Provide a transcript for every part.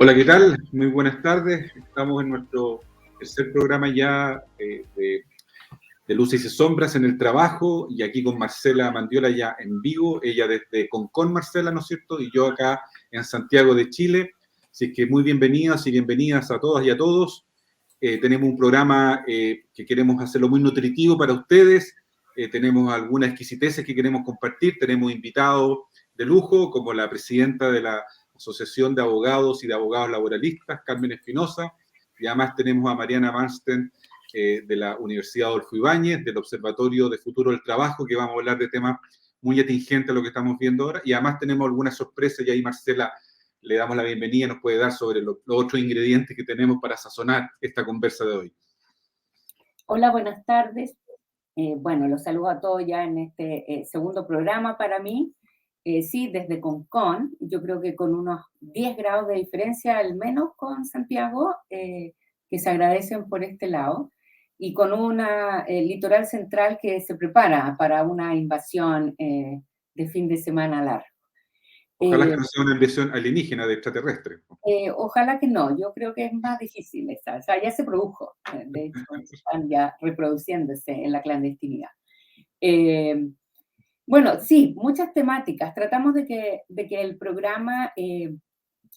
Hola, ¿qué tal? Muy buenas tardes. Estamos en nuestro tercer programa ya de Luces y Sombras en el trabajo, y aquí con Marcela Mandiola ya en vivo, ella desde Concón, Marcela, ¿no es cierto? Y yo acá en Santiago de Chile. Así que muy bienvenidas y bienvenidas a todas y a todos. Tenemos un programa que queremos hacerlo muy nutritivo para ustedes. Tenemos algunas exquisiteces que queremos compartir. Tenemos invitados de lujo, como la presidenta de la Asociación de Abogados y de Abogados Laboralistas, Carmen Espinosa, y además tenemos a Mariana Mansten de la Universidad Adolfo Ibáñez, del Observatorio de Futuro del Trabajo, que vamos a hablar de temas muy atingentes a lo que estamos viendo ahora, y además tenemos algunas sorpresas, y ahí Marcela le damos la bienvenida, nos puede dar sobre los otros ingredientes que tenemos para sazonar esta conversa de hoy. Hola, buenas tardes. Bueno, los saludo a todos ya en este segundo programa para mí. Sí, desde Concón, yo creo que con unos 10 grados de diferencia al menos con Santiago, que se agradecen por este lado, y con una litoral central que se prepara para una invasión de fin de semana largo. Ojalá que no sea una invasión alienígena de extraterrestre. Ojalá que no, yo creo que es más difícil esa. O sea, ya se produjo, de hecho, están ya reproduciéndose en la clandestinidad. Bueno, sí, muchas temáticas. Tratamos de que el programa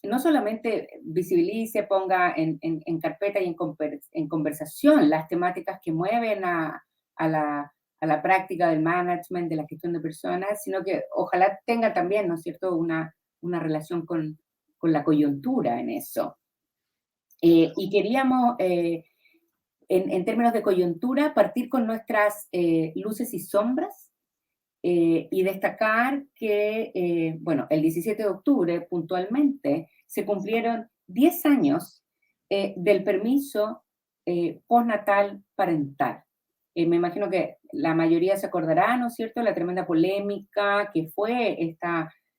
no solamente visibilice, ponga en carpeta y en conversación las temáticas que mueven a la práctica del management, de la gestión de personas, sino que ojalá tenga también, ¿no es cierto?, una relación con la coyuntura en eso. Y queríamos, en términos de coyuntura, partir con nuestras luces y sombras, y destacar que, bueno, el 17 de octubre, puntualmente, se cumplieron 10 años del permiso postnatal parental. Me imagino que la mayoría se acordará, ¿no es cierto?, la tremenda polémica que fue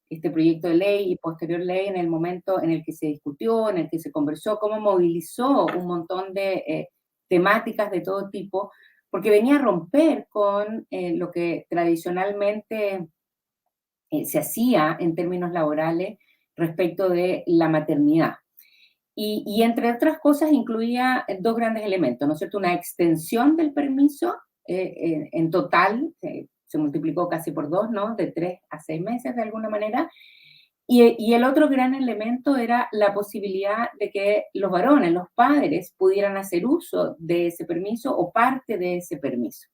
este proyecto de ley y posterior ley en el momento en el que se discutió, en el que se conversó, cómo movilizó un montón de temáticas de todo tipo, porque venía a romper con lo que tradicionalmente se hacía en términos laborales respecto de la maternidad. Y entre otras cosas incluía dos grandes elementos, ¿no es cierto? Una extensión del permiso en total, se multiplicó casi por 2, ¿no? De 3 a 6 meses de alguna manera. Y el otro gran elemento era la posibilidad de que los varones, los padres, pudieran hacer uso de ese permiso o parte de ese permiso.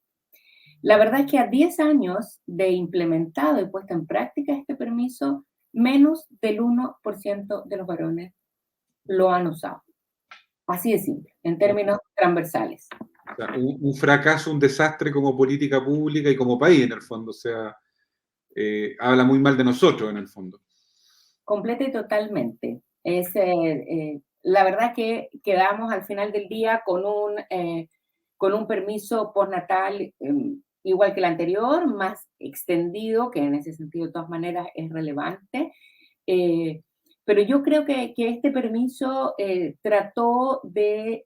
La verdad es que a 10 años de implementado y puesto en práctica este permiso, menos del 1% de los varones lo han usado. Así de simple, en términos transversales. O sea, un fracaso, un desastre como política pública y como país, en el fondo. O sea, habla muy mal de nosotros, en el fondo. Completa y totalmente. La verdad que quedamos al final del día con un permiso postnatal igual que el anterior, más extendido, que en ese sentido de todas maneras es relevante. Pero yo creo que este permiso trató de,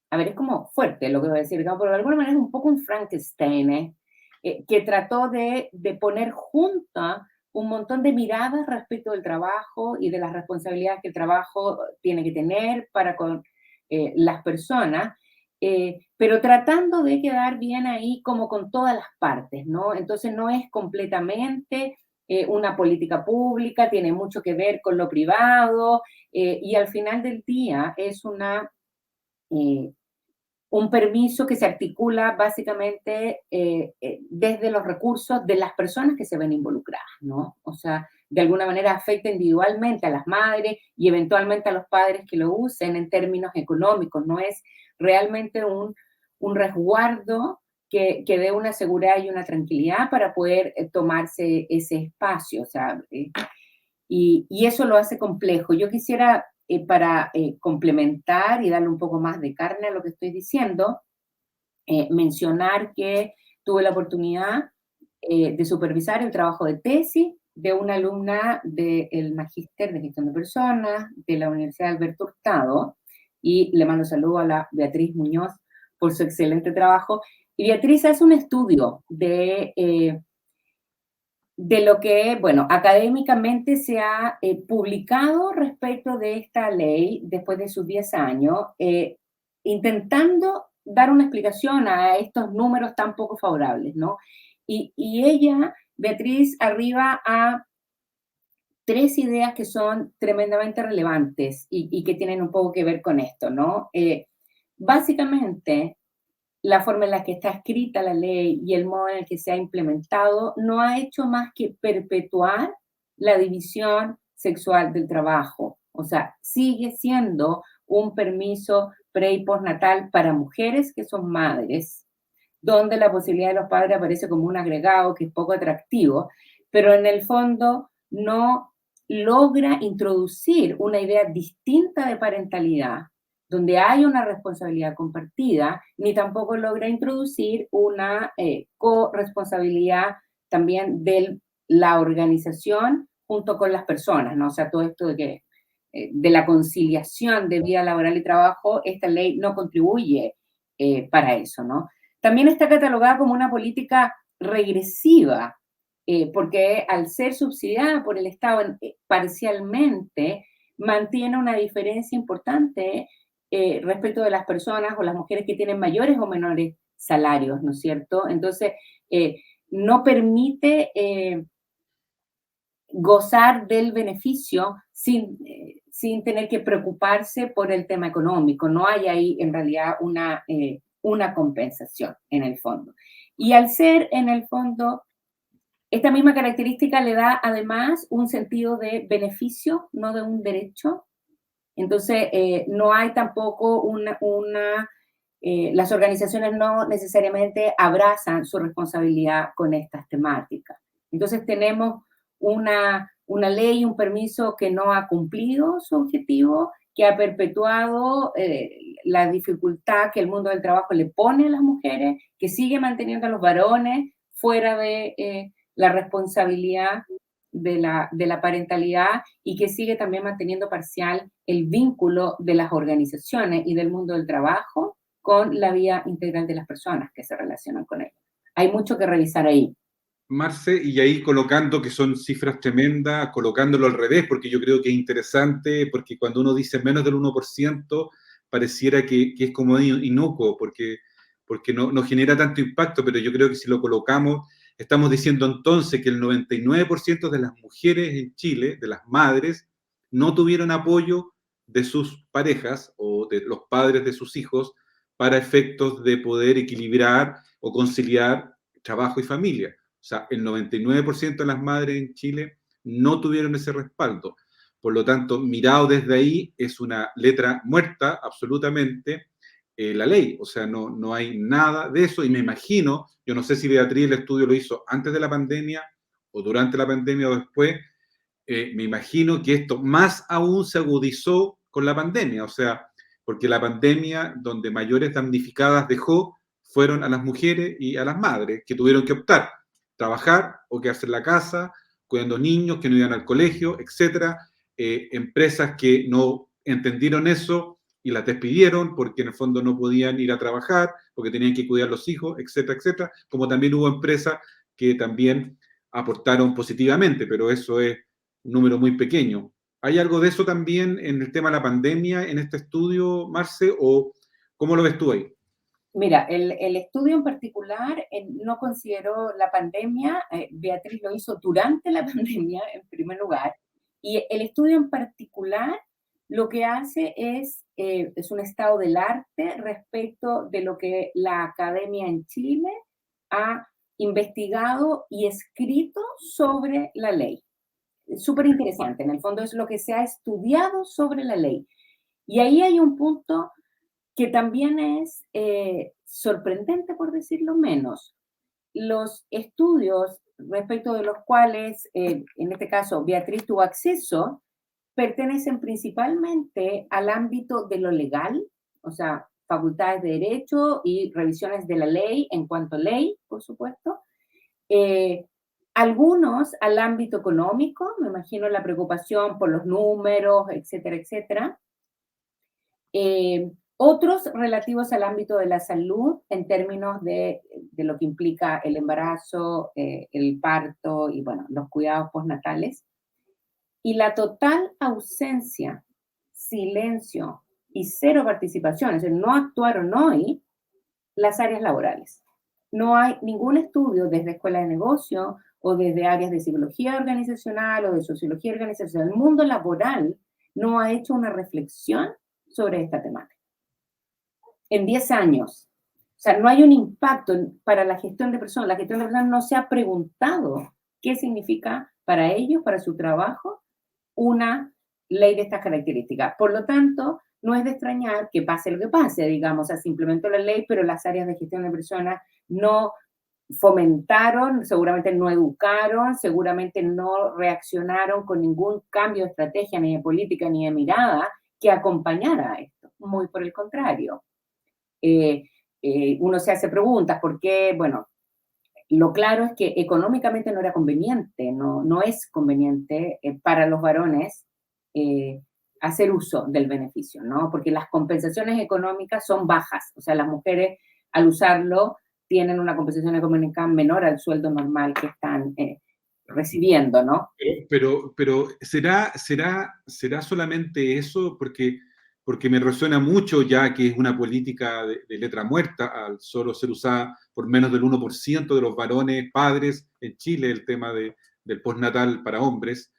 a ver, es como fuerte lo que voy a decir, ¿no? Pero de alguna manera es un poco un Frankenstein, que trató de poner junta un montón de miradas respecto del trabajo y de las responsabilidades que el trabajo tiene que tener para con las personas, pero tratando de quedar bien ahí como con todas las partes, ¿no? Entonces no es completamente una política pública, tiene mucho que ver con lo privado, y al final del día es eh, un permiso que se articula básicamente desde los recursos de las personas que se ven involucradas, ¿no? O sea, de alguna manera afecta individualmente a las madres y eventualmente a los padres que lo usen en términos económicos, no es realmente un resguardo que dé una seguridad y una tranquilidad para poder tomarse ese espacio, o sea, y eso lo hace complejo. Yo quisiera, para complementar y darle un poco más de carne a lo que estoy diciendo, mencionar que tuve la oportunidad de supervisar el trabajo de tesis de una alumna del Magíster de Gestión de Personas de la Universidad Alberto Hurtado, y le mando saludo a la Beatriz Muñoz por su excelente trabajo. Y Beatriz hace un estudio de de lo que, bueno, académicamente se ha publicado respecto de esta ley después de sus 10 años, intentando dar una explicación a estos números tan poco favorables, ¿no? Y ella, Beatriz, arriba a 3 ideas que son tremendamente relevantes y que tienen un poco que ver con esto, ¿no? Básicamente, la forma en la que está escrita la ley y el modo en el que se ha implementado no ha hecho más que perpetuar la división sexual del trabajo. O sea, sigue siendo un permiso pre y postnatal para mujeres que son madres, donde la posibilidad de los padres aparece como un agregado que es poco atractivo, pero en el fondo no logra introducir una idea distinta de parentalidad, donde hay una responsabilidad compartida, ni tampoco logra introducir una corresponsabilidad también de la organización junto con las personas, ¿no? O sea, todo esto de que de la conciliación de vida laboral y trabajo, esta ley no contribuye para eso, ¿no? También está catalogada como una política regresiva, porque al ser subsidiada por el Estado parcialmente, mantiene una diferencia importante respecto de las personas o las mujeres que tienen mayores o menores salarios, ¿no es cierto? Entonces, no permite gozar del beneficio sin tener que preocuparse por el tema económico. No hay ahí en realidad una compensación en el fondo. Y al ser en el fondo, esta misma característica le da además un sentido de beneficio, no de un derecho. Entonces, no hay tampoco las organizaciones no necesariamente abrazan su responsabilidad con estas temáticas. Entonces, tenemos una ley, un permiso que no ha cumplido su objetivo, que ha perpetuado la dificultad que el mundo del trabajo le pone a las mujeres, que sigue manteniendo a los varones fuera de la responsabilidad de la parentalidad y que sigue también manteniendo parcial el vínculo de las organizaciones y del mundo del trabajo con la vida integral de las personas que se relacionan con ellos. Hay mucho que revisar ahí. Marce, y ahí colocando que son cifras tremendas, colocándolo al revés, porque yo creo que es interesante, porque cuando uno dice menos del 1%, pareciera que es como inocuo, porque no genera tanto impacto, pero yo creo que si lo colocamos, estamos diciendo entonces que el 99% de las mujeres en Chile, de las madres, no tuvieron apoyo de sus parejas o de los padres de sus hijos para efectos de poder equilibrar o conciliar trabajo y familia. O sea, el 99% de las madres en Chile no tuvieron ese respaldo. Por lo tanto, mirado desde ahí, es una letra muerta absolutamente la ley. O sea, no hay nada de eso. Y me imagino, yo no sé si Beatriz el estudio lo hizo antes de la pandemia o durante la pandemia o después, me imagino que esto más aún se agudizó con la pandemia. O sea, porque la pandemia donde mayores damnificadas dejó fueron a las mujeres y a las madres que tuvieron que optar trabajar o quedarse en la casa, cuidando niños que no iban al colegio, etcétera. Empresas que no entendieron eso y las despidieron porque en el fondo no podían ir a trabajar, porque tenían que cuidar a los hijos, etcétera, etcétera. Como también hubo empresas que también aportaron positivamente, pero eso es un número muy pequeño. ¿Hay algo de eso también en el tema de la pandemia en este estudio, Marce, o cómo lo ves tú ahí? Mira, el estudio en particular no consideró la pandemia, Beatriz lo hizo durante la pandemia en primer lugar, y el estudio en particular lo que hace es un estado del arte respecto de lo que la academia en Chile ha investigado y escrito sobre la ley. Súper interesante, en el fondo es lo que se ha estudiado sobre la ley. Y ahí hay un punto que también es sorprendente, por decirlo menos. Los estudios respecto de los cuales, en este caso, Beatriz tuvo acceso, pertenecen principalmente al ámbito de lo legal, o sea, facultades de derecho y revisiones de la ley en cuanto a ley, por supuesto. Eh, Algunos al ámbito económico, me imagino la preocupación por los números, etcétera, etcétera. Otros relativos al ámbito de la salud en términos de lo que implica el embarazo, el parto y, bueno, los cuidados postnatales. Y la total ausencia, silencio y cero participación, es decir, no actuaron hoy las áreas laborales. No hay ningún estudio desde escuela de negocio o desde áreas de psicología organizacional o de sociología organizacional. El mundo laboral no ha hecho una reflexión sobre esta temática. En 10 años. O sea, no hay un impacto para la gestión de personas. La gestión de personas no se ha preguntado qué significa para ellos, para su trabajo, una ley de estas características. Por lo tanto, no es de extrañar que pase lo que pase, digamos, o sea, se implementó la ley, pero las áreas de gestión de personas no fomentaron, seguramente no educaron, seguramente no reaccionaron con ningún cambio de estrategia, ni de política, ni de mirada que acompañara a esto. Muy por el contrario. Uno se hace preguntas, ¿por qué? Bueno, lo claro es que económicamente no era conveniente, no es conveniente para los varones hacer uso del beneficio, ¿no? Porque las compensaciones económicas son bajas, o sea, las mujeres al usarlo tienen una compensación económica menor al sueldo normal que están recibiendo, ¿no? Pero ¿será solamente eso? Porque me resuena mucho ya que es una política de letra muerta al solo ser usada por menos del 1% de los varones padres en Chile, el tema del postnatal para hombres.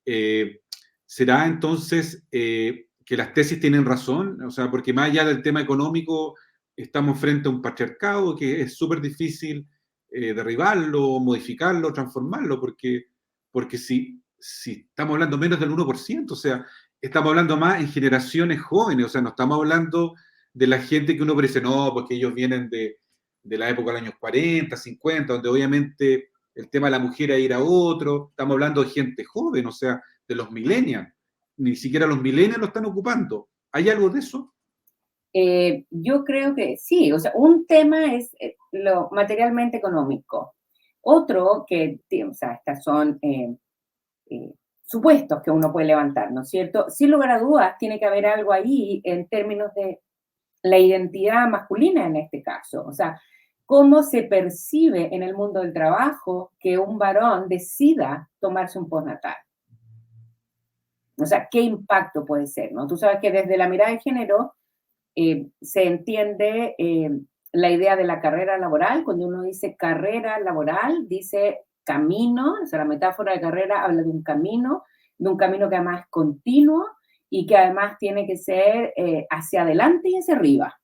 Eh, ¿Será entonces que las tesis tienen razón? O sea, porque más allá del tema económico, estamos frente a un patriarcado que es súper difícil derribarlo, modificarlo, transformarlo, porque si estamos hablando menos del 1%, o sea, estamos hablando más en generaciones jóvenes, o sea, no estamos hablando de la gente que uno parece, no, porque ellos vienen de la época de los años 40, 50, donde obviamente el tema de la mujer era otro, estamos hablando de gente joven, o sea, de los millennials, ni siquiera los millennials lo están ocupando. ¿Hay algo de eso? Yo creo que sí, o sea, un tema es lo materialmente económico. Otro que, o sea, estas son eh, supuestos que uno puede levantar, ¿no es cierto? Sin lugar a dudas, tiene que haber algo ahí en términos de la identidad masculina en este caso. O sea, cómo se percibe en el mundo del trabajo que un varón decida tomarse un postnatal. O sea, ¿qué impacto puede ser? ¿No? Tú sabes que desde la mirada de género se entiende la idea de la carrera laboral. Cuando uno dice carrera laboral, dice camino, o sea, la metáfora de carrera habla de un camino que además es continuo y que además tiene que ser hacia adelante y hacia arriba.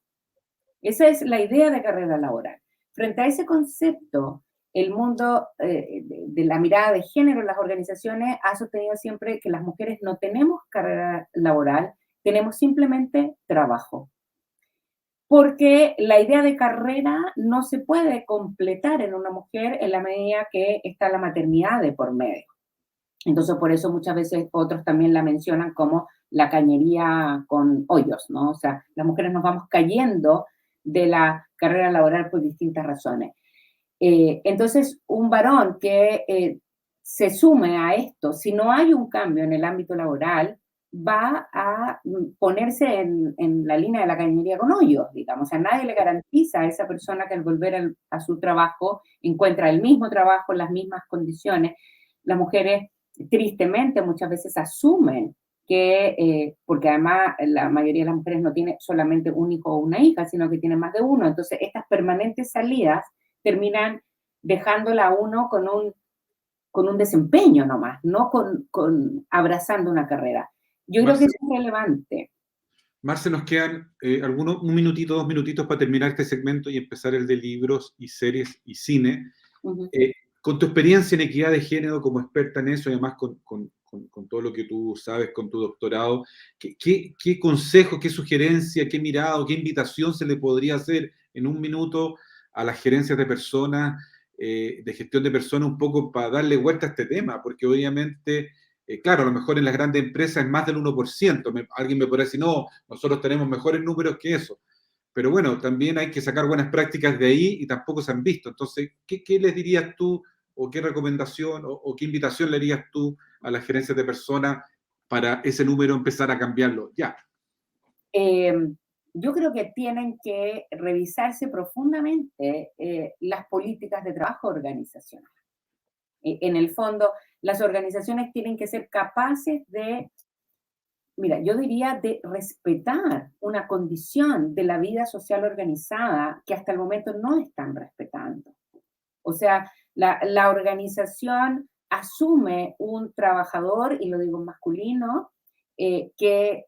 Esa es la idea de carrera laboral. Frente a ese concepto, el mundo de la mirada de género en las organizaciones ha sostenido siempre que las mujeres no tenemos carrera laboral, tenemos simplemente trabajo. Porque la idea de carrera no se puede completar en una mujer en la medida que está la maternidad de por medio. Entonces, por eso muchas veces otros también la mencionan como la cañería con hoyos, ¿no? O sea, las mujeres nos vamos cayendo de la carrera laboral por distintas razones. Entonces, un varón que se sume a esto, si no hay un cambio en el ámbito laboral, va a ponerse en la línea de la cañería con hoyos, digamos. O sea, nadie le garantiza a esa persona que al volver a su trabajo encuentra el mismo trabajo, las mismas condiciones. Las mujeres, tristemente, muchas veces asumen que, porque además la mayoría de las mujeres no tiene solamente un hijo o una hija, sino que tiene más de uno. Entonces, estas permanentes salidas terminan dejándola a uno con un desempeño nomás, no con abrazando una carrera. Yo creo que Marce, eso es relevante. Marce, nos quedan un minutito, 2 minutitos para terminar este segmento y empezar el de libros y series y cine. Uh-huh. Con tu experiencia en equidad de género como experta en eso, y además con todo lo que tú sabes con tu doctorado, ¿qué consejo, qué sugerencia, qué mirada o qué invitación se le podría hacer en un minuto a las gerencias de personas, de gestión de personas, un poco para darle vuelta a este tema? Porque obviamente, claro, a lo mejor en las grandes empresas es más del 1%. Alguien me podrá decir, no, nosotros tenemos mejores números que eso. Pero bueno, también hay que sacar buenas prácticas de ahí y tampoco se han visto. Entonces, ¿qué les dirías tú o qué recomendación o qué invitación le harías tú a las gerencias de personas para ese número empezar a cambiarlo? Ya. yo creo que tienen que revisarse profundamente las políticas de trabajo organizacional. En el fondo, las organizaciones tienen que ser capaces de, mira, yo diría de respetar una condición de la vida social organizada que hasta el momento no están respetando. O sea, la organización asume un trabajador, y lo digo en masculino, que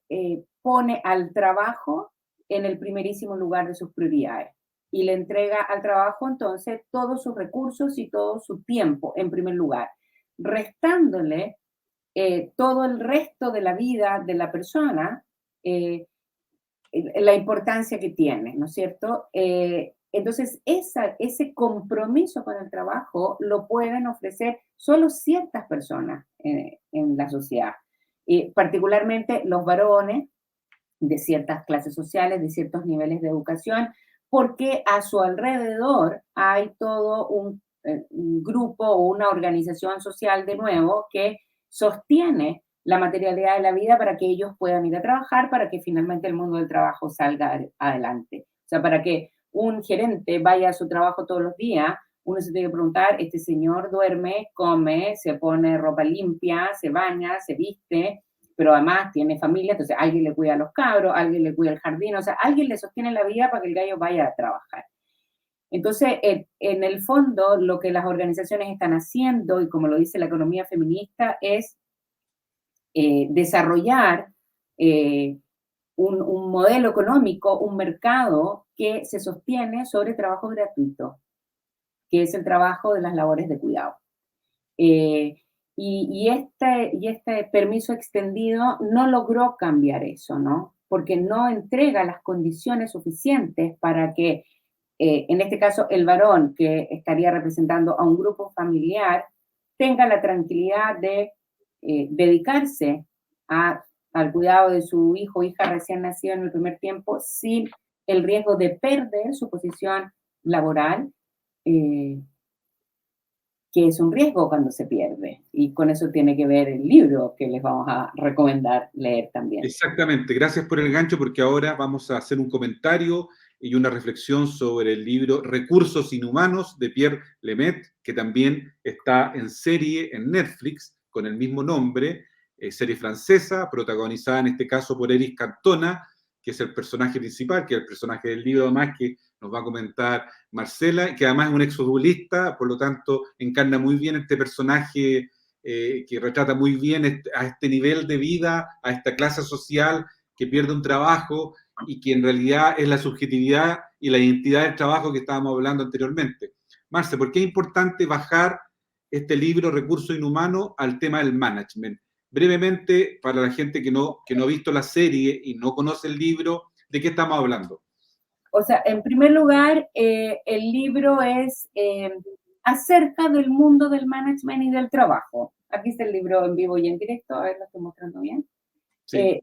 pone al trabajo en el primerísimo lugar de sus prioridades y le entrega al trabajo entonces todos sus recursos y todo su tiempo en primer lugar, restándole todo el resto de la vida de la persona, eh, la importancia que tiene, ¿no es cierto? Entonces, ese compromiso con el trabajo lo pueden ofrecer solo ciertas personas en la sociedad, particularmente los varones de ciertas clases sociales, de ciertos niveles de educación, porque a su alrededor hay todo un grupo o una organización social de nuevo que sostiene la materialidad de la vida para que ellos puedan ir a trabajar, para que finalmente el mundo del trabajo salga adelante. O sea, para que un gerente vaya a su trabajo todos los días, uno se tiene que preguntar, este señor duerme, come, se pone ropa limpia, se baña, se viste, pero además tiene familia, entonces alguien le cuida a los cabros, alguien le cuida el jardín, o sea, alguien le sostiene la vida para que el gallo vaya a trabajar. Entonces, en el fondo, lo que las organizaciones están haciendo, y como lo dice la economía feminista, es desarrollar un modelo económico, un mercado que se sostiene sobre trabajo gratuito, que es el trabajo de las labores de cuidado. Y este permiso extendido no logró cambiar eso, ¿no? Porque no entrega las condiciones suficientes para que, en este caso, el varón que estaría representando a un grupo familiar tenga la tranquilidad de dedicarse al cuidado de su hijo o hija recién nacido en el primer tiempo sin el riesgo de perder su posición laboral, que es un riesgo cuando se pierde. Y con eso tiene que ver el libro que les vamos a recomendar leer también. Exactamente, gracias por el gancho porque ahora vamos a hacer un comentario y una reflexión sobre el libro Recursos Inhumanos de Pierre Lemaitre, que también está en serie en Netflix con el mismo nombre, serie francesa, protagonizada en este caso por Eric Cantona, que es el personaje principal, que es el personaje del libro además que nos va a comentar Marcela, que además es un exfutbolista, por lo tanto encarna muy bien este personaje que retrata muy bien a este nivel de vida, a esta clase social que pierde un trabajo y que en realidad es la subjetividad y la identidad del trabajo que estábamos hablando anteriormente. Marce, ¿por qué es importante bajar este libro Recursos Inhumanos al tema del management? Brevemente, para la gente que no ha visto la serie y no conoce el libro, ¿de qué estamos hablando? O sea, en primer lugar, el libro es acerca del mundo del management y del trabajo. Aquí está el libro en vivo y en directo, a ver, lo estoy mostrando bien. Sí.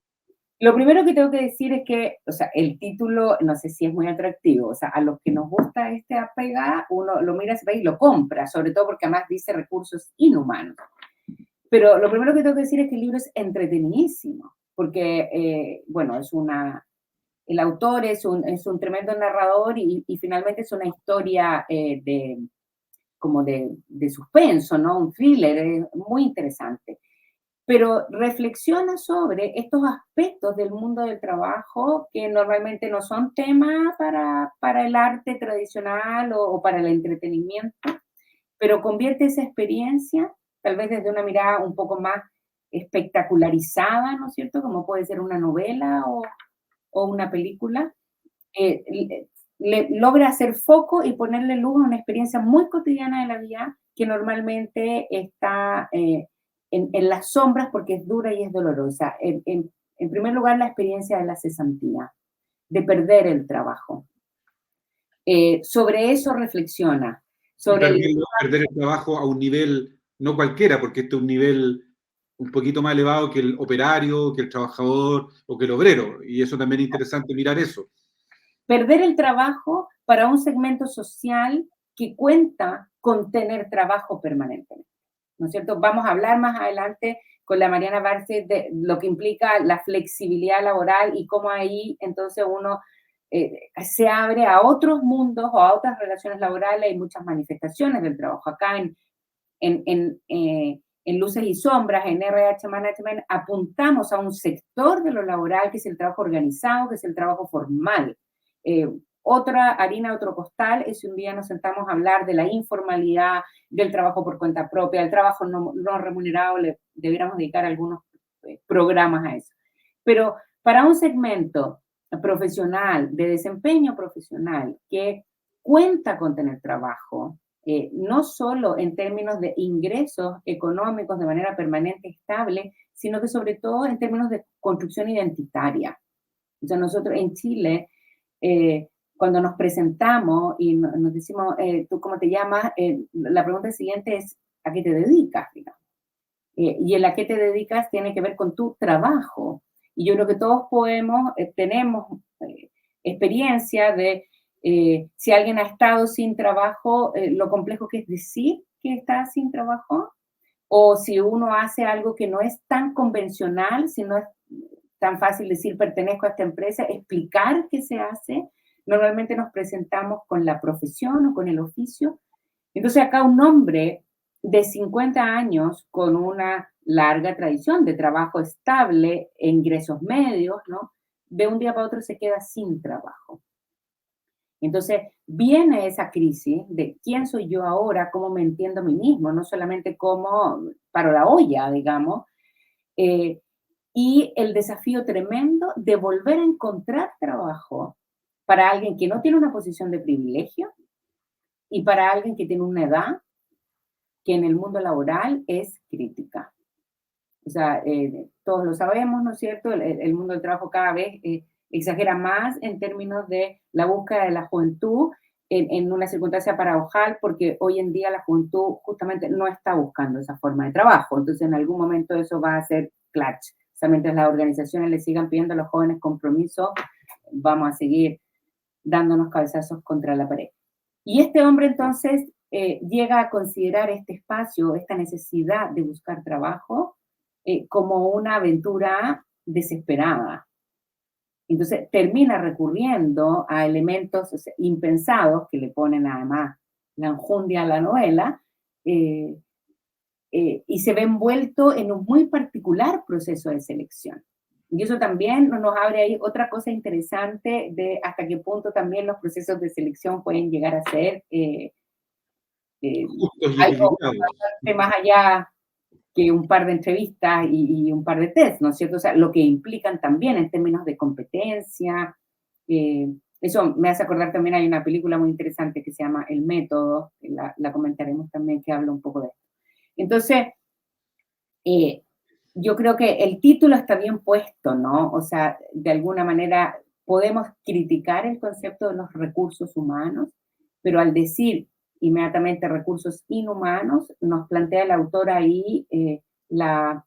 Lo primero que tengo que decir es que, o sea, el título, no sé si es muy atractivo, o sea, a los que nos gusta este apega, uno lo mira y lo compra, sobre todo porque además dice recursos inhumanos. Pero lo primero que tengo que decir es que el libro es entretenidísimo, porque, bueno, el autor es un tremendo narrador y finalmente es una historia como de suspenso, ¿no? Un thriller, muy interesante. Pero reflexiona sobre estos aspectos del mundo del trabajo que normalmente no son tema para el arte tradicional o para el entretenimiento, pero convierte esa experiencia, tal vez desde una mirada un poco más espectacularizada, ¿no es cierto? Como puede ser una novela o una película, logra hacer foco y ponerle luz a una experiencia muy cotidiana de la vida que normalmente está en las sombras porque es dura y es dolorosa. En primer lugar, la experiencia de la cesantía, de perder el trabajo. Sobre eso reflexiona. Sobre perder el trabajo a un nivel, no cualquiera, porque este es un nivel un poquito más elevado que el operario, que el trabajador o que el obrero. Y eso también es interesante mirar eso. Perder el trabajo para un segmento social que cuenta con tener trabajo permanentemente, ¿no es cierto? Vamos a hablar más adelante con la Mariana Barce de lo que implica la flexibilidad laboral y cómo ahí entonces uno se abre a otros mundos o a otras relaciones laborales. Hay muchas manifestaciones del trabajo. Acá en Luces y Sombras, en RH Management, apuntamos a un sector de lo laboral que es el trabajo organizado, que es el trabajo formal. Otra harina, otro costal, es si un día nos sentamos a hablar de la informalidad, del trabajo por cuenta propia, del trabajo no remunerado, debiéramos dedicar algunos programas a eso. Pero para un segmento profesional, de desempeño profesional, que cuenta con tener trabajo, no solo en términos de ingresos económicos de manera permanente, estable, sino que sobre todo en términos de construcción identitaria. O sea, nosotros en Chile, cuando nos presentamos y nos decimos, ¿tú cómo te llamas? La pregunta siguiente es, ¿a qué te dedicas? Digamos. Y el a qué te dedicas tiene que ver con tu trabajo. Y yo creo que todos tenemos experiencia de si alguien ha estado sin trabajo, lo complejo que es decir que está sin trabajo, o si uno hace algo que no es tan convencional, si no es tan fácil decir pertenezco a esta empresa, explicar qué se hace. Normalmente nos presentamos con la profesión o con el oficio. Entonces acá un hombre de 50 años con una larga tradición de trabajo estable, e ingresos medios, ¿no? De un día para otro se queda sin trabajo. Entonces viene esa crisis de quién soy yo ahora, cómo me entiendo a mí mismo, no solamente cómo paro la olla, digamos, y el desafío tremendo de volver a encontrar trabajo para alguien que no tiene una posición de privilegio y para alguien que tiene una edad que en el mundo laboral es crítica. O sea, todos lo sabemos, ¿no es cierto? El mundo del trabajo cada vez exagera más en términos de la búsqueda de la juventud en una circunstancia paradojal, porque hoy en día la juventud justamente no está buscando esa forma de trabajo. Entonces, en algún momento eso va a ser clutch. O sea, mientras las organizaciones le sigan pidiendo a los jóvenes compromiso, vamos a seguir dándonos cabezazos contra la pared. Y este hombre entonces llega a considerar este espacio, esta necesidad de buscar trabajo, como una aventura desesperada. Entonces termina recurriendo a elementos, o sea, impensados que le ponen además la enjundia a la novela, y se ve envuelto en un muy particular proceso de selección. Y eso también nos abre ahí otra cosa interesante de hasta qué punto también los procesos de selección pueden llegar a ser algo bastante más allá que un par de entrevistas y un par de test, ¿no es cierto? O sea, lo que implican también en términos de competencia. Eso me hace acordar también, hay una película muy interesante que se llama El Método, que la comentaremos también, que habla un poco de esto. Entonces, yo creo que el título está bien puesto, ¿no? O sea, de alguna manera podemos criticar el concepto de los recursos humanos, pero al decir inmediatamente recursos inhumanos, nos plantea el autor ahí la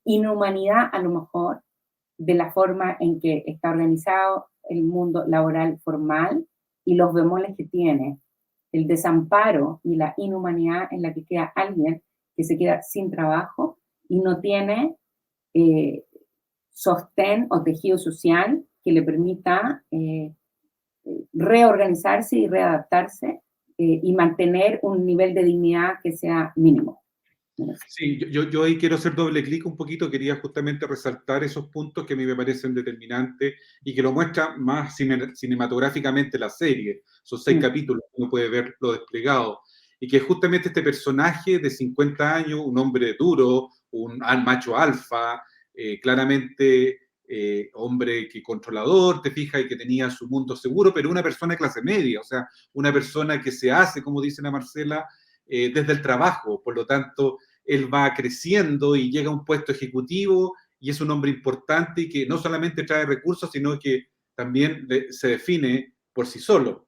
inhumanidad, a lo mejor, de la forma en que está organizado el mundo laboral formal y los bemoles que tiene, el desamparo y la inhumanidad en la que queda alguien que se queda sin trabajo y no tiene sostén o tejido social que le permita reorganizarse y readaptarse y mantener un nivel de dignidad que sea mínimo. Sí, yo ahí quiero hacer doble clic un poquito, quería justamente resaltar esos puntos que a mí me parecen determinantes y que lo muestra más cinematográficamente la serie. Son 6 capítulos, uno puede verlo desplegado. Y que justamente este personaje de 50 años, un hombre duro, un macho alfa, claramente hombre que controlador, te fijas, y que tenía su mundo seguro, pero una persona de clase media, o sea, una persona que se hace, como dice la Marcela, desde el trabajo. Por lo tanto, él va creciendo y llega a un puesto ejecutivo y es un hombre importante y que no solamente trae recursos, sino que también se define por sí solo.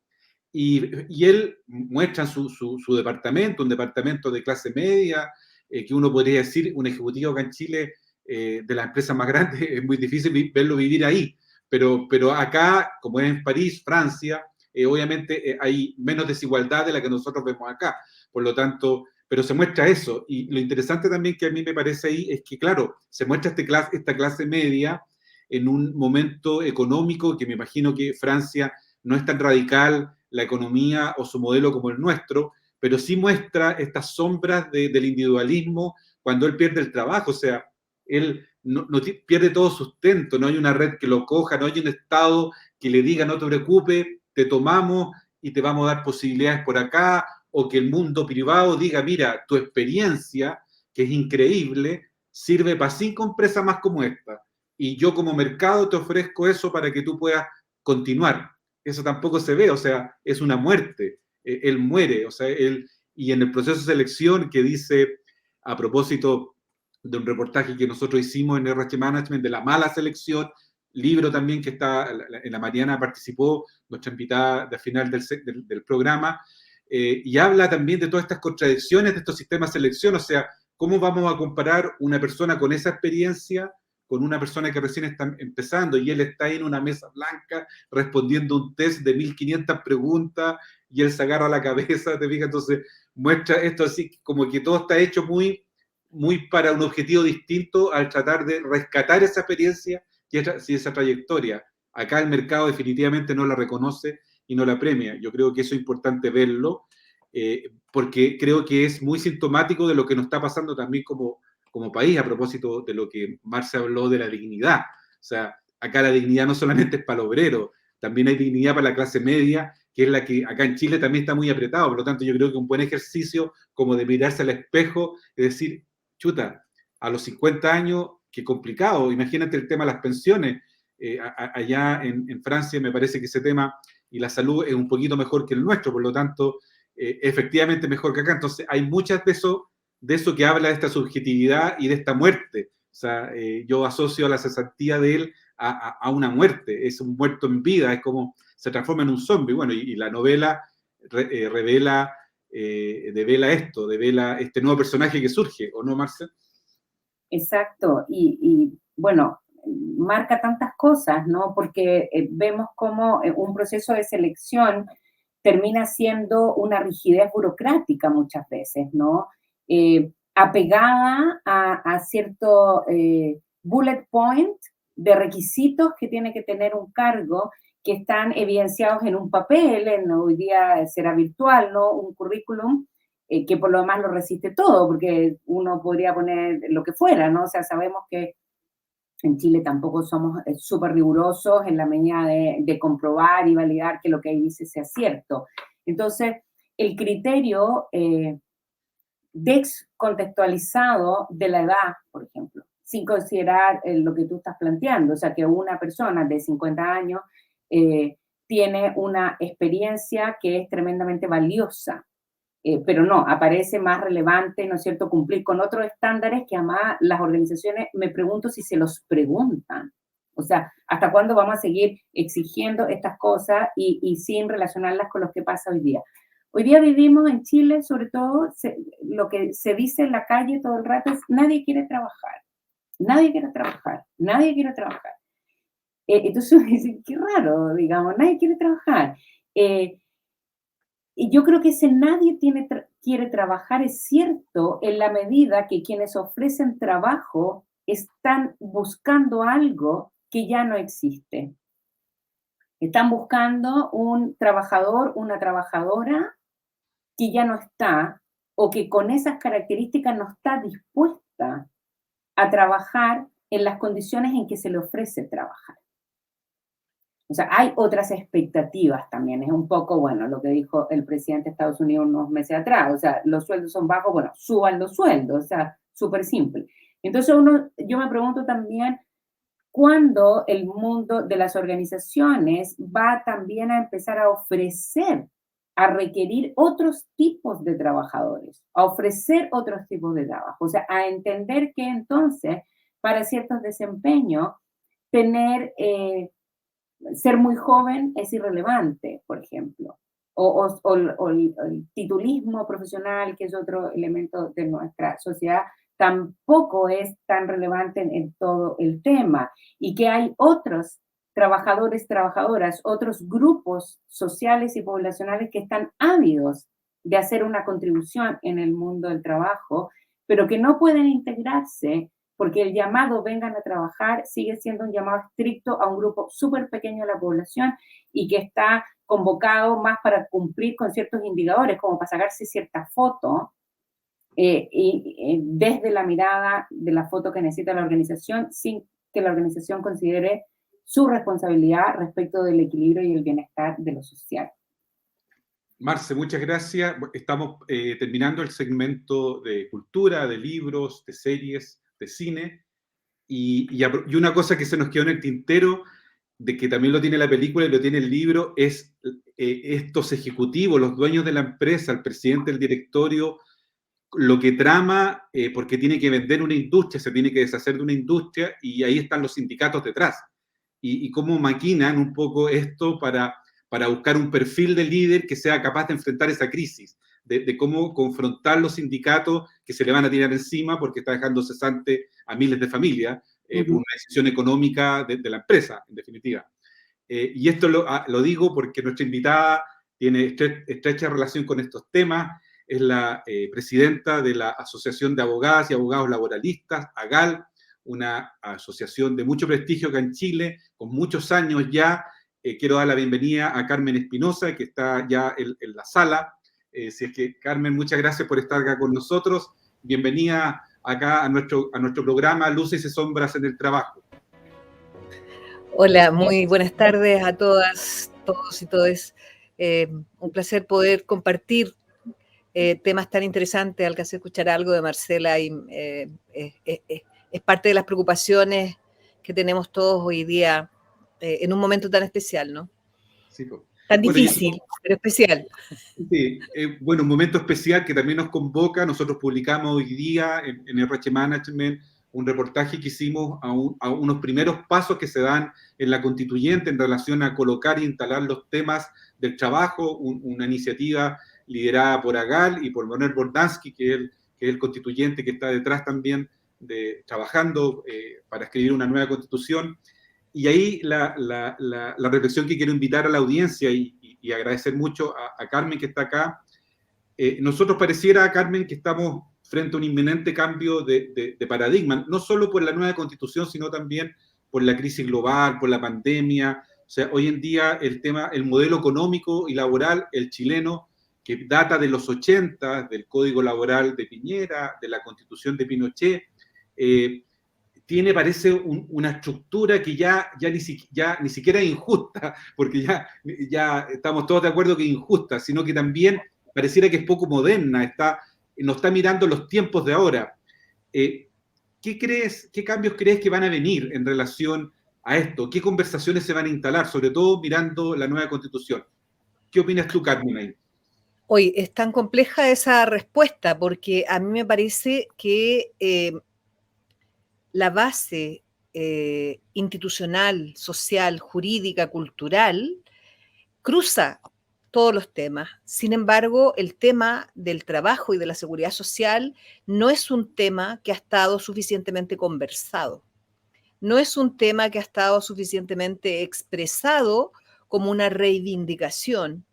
Y él muestra su departamento, un departamento de clase media, que uno podría decir, un ejecutivo acá en Chile, de las empresas más grandes, es muy difícil verlo vivir ahí. Pero acá, como es en París, Francia, obviamente hay menos desigualdad de la que nosotros vemos acá. Por lo tanto, pero se muestra eso. Y lo interesante también que a mí me parece ahí es que, claro, se muestra esta clase media en un momento económico que me imagino que Francia no es tan radical la economía o su modelo como el nuestro, pero sí muestra estas sombras del individualismo cuando él pierde el trabajo, o sea, él no pierde todo sustento, no hay una red que lo coja, no hay un Estado que le diga no te preocupes, te tomamos y te vamos a dar posibilidades por acá, o que el mundo privado diga, mira, tu experiencia, que es increíble, sirve para 5 empresas más como esta, y yo como mercado te ofrezco eso para que tú puedas continuar. Eso tampoco se ve, o sea, es una muerte. Él muere, o sea, y en el proceso de selección que dice, a propósito de un reportaje que nosotros hicimos en RH Management, de la mala selección, libro también que está, en la Mariana participó, nuestra invitada de final del programa, y habla también de todas estas contradicciones de estos sistemas de selección, o sea, ¿cómo vamos a comparar una persona con esa experiencia con una persona que recién está empezando y él está ahí en una mesa blanca respondiendo un test de 1500 preguntas y él se agarra la cabeza, te fijas? Entonces muestra esto así como que todo está hecho muy, muy para un objetivo distinto al tratar de rescatar esa experiencia y esa trayectoria. Acá el mercado definitivamente no la reconoce y no la premia. Yo creo que eso es importante verlo, porque creo que es muy sintomático de lo que nos está pasando también como país, a propósito de lo que Marce habló de la dignidad. O sea, acá la dignidad no solamente es para el obrero, también hay dignidad para la clase media, que es la que acá en Chile también está muy apretado. Por lo tanto, yo creo que un buen ejercicio como de mirarse al espejo, es decir, chuta, a los 50 años, qué complicado. Imagínate el tema de las pensiones. Allá en Francia me parece que ese tema y la salud es un poquito mejor que el nuestro, por lo tanto, efectivamente mejor que acá. Entonces, hay muchas de eso que habla de esta subjetividad y de esta muerte. O sea, yo asocio a la cesantía de él a una muerte, es un muerto en vida, es como se transforma en un zombie. Bueno, y la novela revela, devela esto, devela este nuevo personaje que surge, ¿o no, Marcel? Exacto, y bueno, marca tantas cosas, ¿no? Porque vemos cómo un proceso de selección termina siendo una rigidez burocrática muchas veces, ¿no? Apegada a cierto bullet point de requisitos que tiene que tener un cargo que están evidenciados en un papel, hoy día será virtual, ¿no? Un currículum que por lo demás lo resiste todo, porque uno podría poner lo que fuera, ¿no? O sea, sabemos que en Chile tampoco somos súper rigurosos en la medida de comprobar y validar que lo que ahí dice sea cierto. Entonces, el criterio descontextualizado de la edad, por ejemplo, sin considerar lo que tú estás planteando, o sea, que una persona de 50 años tiene una experiencia que es tremendamente valiosa, pero no, aparece más relevante, ¿no es cierto?, cumplir con otros estándares que además las organizaciones, me pregunto si se los preguntan. O sea, ¿hasta cuándo vamos a seguir exigiendo estas cosas y sin relacionarlas con lo que pasa hoy día? Hoy día vivimos en Chile, sobre todo, lo que se dice en la calle todo el rato es nadie quiere trabajar, nadie quiere trabajar, nadie quiere trabajar. Entonces uno dice, qué raro, digamos, nadie quiere trabajar. Y yo creo que ese nadie quiere trabajar es cierto en la medida que quienes ofrecen trabajo están buscando algo que ya no existe. Están buscando un trabajador, una trabajadora que ya no está o que con esas características no está dispuesta a trabajar en las condiciones en que se le ofrece trabajar. O sea, hay otras expectativas también. Es un poco, bueno, lo que dijo el presidente de Estados Unidos unos meses atrás. O sea, los sueldos son bajos, bueno, suban los sueldos. O sea, súper simple. Entonces, yo me pregunto también, ¿cuándo el mundo de las organizaciones va también a empezar a ofrecer, a requerir otros tipos de trabajadores, a ofrecer otros tipos de trabajo? O sea, a entender que entonces, para ciertos desempeños, tener... ser muy joven es irrelevante, por ejemplo, o el titulismo profesional, que es otro elemento de nuestra sociedad, tampoco es tan relevante en todo el tema, y que hay otros trabajadores, trabajadoras, otros grupos sociales y poblacionales que están ávidos de hacer una contribución en el mundo del trabajo, pero que no pueden integrarse porque el llamado vengan a trabajar sigue siendo un llamado estricto a un grupo súper pequeño de la población y que está convocado más para cumplir con ciertos indicadores, como para sacarse cierta foto, desde la mirada de la foto que necesita la organización, sin que la organización considere su responsabilidad respecto del equilibrio y el bienestar de lo social. Marce, muchas gracias. Estamos terminando el segmento de cultura, de libros, de series, de cine. Y una cosa que se nos quedó en el tintero, de que también lo tiene la película y lo tiene el libro, es estos ejecutivos, los dueños de la empresa, el presidente, el directorio, lo que trama, porque tiene que vender una industria, se tiene que deshacer de una industria, y ahí están los sindicatos detrás. Y cómo maquinan un poco esto para buscar un perfil de líder que sea capaz de enfrentar esa crisis, de cómo confrontar los sindicatos que se le van a tirar encima porque está dejando cesante a miles de familias por una decisión económica de la empresa, en definitiva. Y esto lo digo porque nuestra invitada tiene estrecha relación con estos temas, es la presidenta de la Asociación de Abogadas y Abogados Laboralistas, AGAL, una asociación de mucho prestigio acá en Chile, con muchos años ya. Quiero dar la bienvenida a Carmen Espinosa, que está ya en la sala. Si es que, Carmen, muchas gracias por estar acá con nosotros. Bienvenida acá a nuestro programa Luces y Sombras en el Trabajo. Hola, muy buenas tardes a todas, todos y todes. Un placer poder compartir temas tan interesantes. Alcancé a escuchar algo de Marcela y es parte de las preocupaciones que tenemos todos hoy día en un momento tan especial, ¿no? Sí, pues. Tan difícil, pero especial. Sí, bueno, un momento especial que también nos convoca. Nosotros publicamos hoy día en RH Management un reportaje que hicimos a unos primeros pasos que se dan en la constituyente en relación a colocar e instalar los temas del trabajo, una iniciativa liderada por AGAL y por Manuel Bordansky, que es el constituyente que está detrás también trabajando para escribir una nueva constitución. Y ahí la reflexión que quiero invitar a la audiencia y agradecer mucho a Carmen que está acá. Nosotros pareciera, Carmen, que estamos frente a un inminente cambio de paradigma, no solo por la nueva constitución, sino también por la crisis global, por la pandemia. O sea, hoy en día el modelo económico y laboral, el chileno, que data de los 80, del Código Laboral de Piñera, de la Constitución de Pinochet, parece una estructura que ya ni siquiera es injusta, porque ya estamos todos de acuerdo que es injusta, sino que también pareciera que es poco moderna, no está mirando los tiempos de ahora. ¿Qué cambios crees que van a venir en relación a esto? ¿Qué conversaciones se van a instalar, sobre todo mirando la nueva Constitución? ¿Qué opinas tú, Carmen, ahí? Hoy es tan compleja esa respuesta porque a mí me parece que la base institucional, social, jurídica, cultural, cruza todos los temas. Sin embargo, el tema del trabajo y de la seguridad social no es un tema que ha estado suficientemente conversado. No es un tema que ha estado suficientemente expresado como una reivindicación.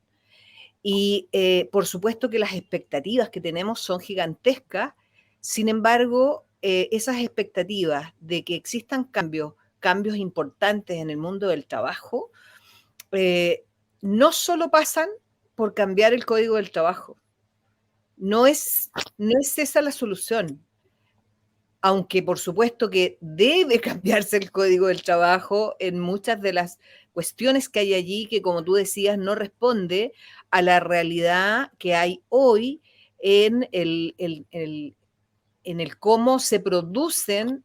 Y por supuesto que las expectativas que tenemos son gigantescas. Sin embargo, esas expectativas de que existan cambios importantes en el mundo del trabajo, no solo pasan por cambiar el código del trabajo. No es esa la solución. Aunque por supuesto que debe cambiarse el código del trabajo en muchas de las cuestiones que hay allí que, como tú decías, no responde a la realidad que hay hoy en el cómo se producen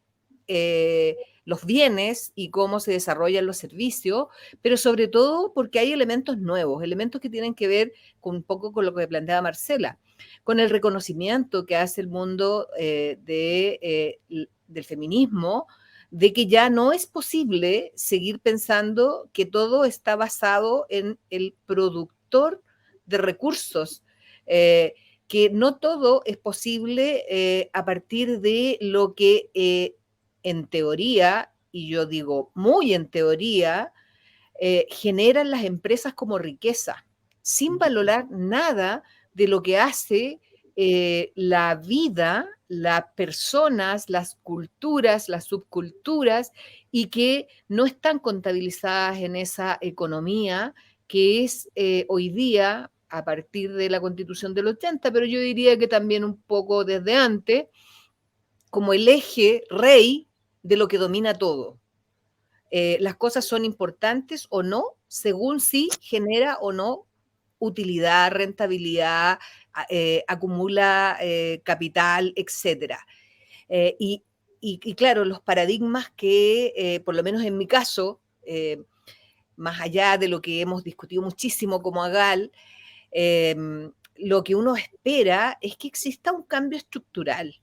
los bienes y cómo se desarrollan los servicios, pero sobre todo porque hay elementos nuevos, elementos que tienen que ver un poco con lo que planteaba Marcela, con el reconocimiento que hace el mundo del feminismo, de que ya no es posible seguir pensando que todo está basado en el productor de recursos, que no todo es posible a partir de lo que en teoría, y yo digo muy en teoría, generan las empresas como riqueza, sin valorar nada de lo que hace la vida, las personas, las culturas, las subculturas, y que no están contabilizadas en esa economía que es hoy día, a partir de la Constitución del 80, pero yo diría que también un poco desde antes, como el eje rey de lo que domina todo. Las cosas son importantes o no, según si genera o no utilidad, rentabilidad, acumula capital, etc. Y claro, los paradigmas que, por lo menos en mi caso, más allá de lo que hemos discutido muchísimo como AGAL, lo que uno espera es que exista un cambio estructural,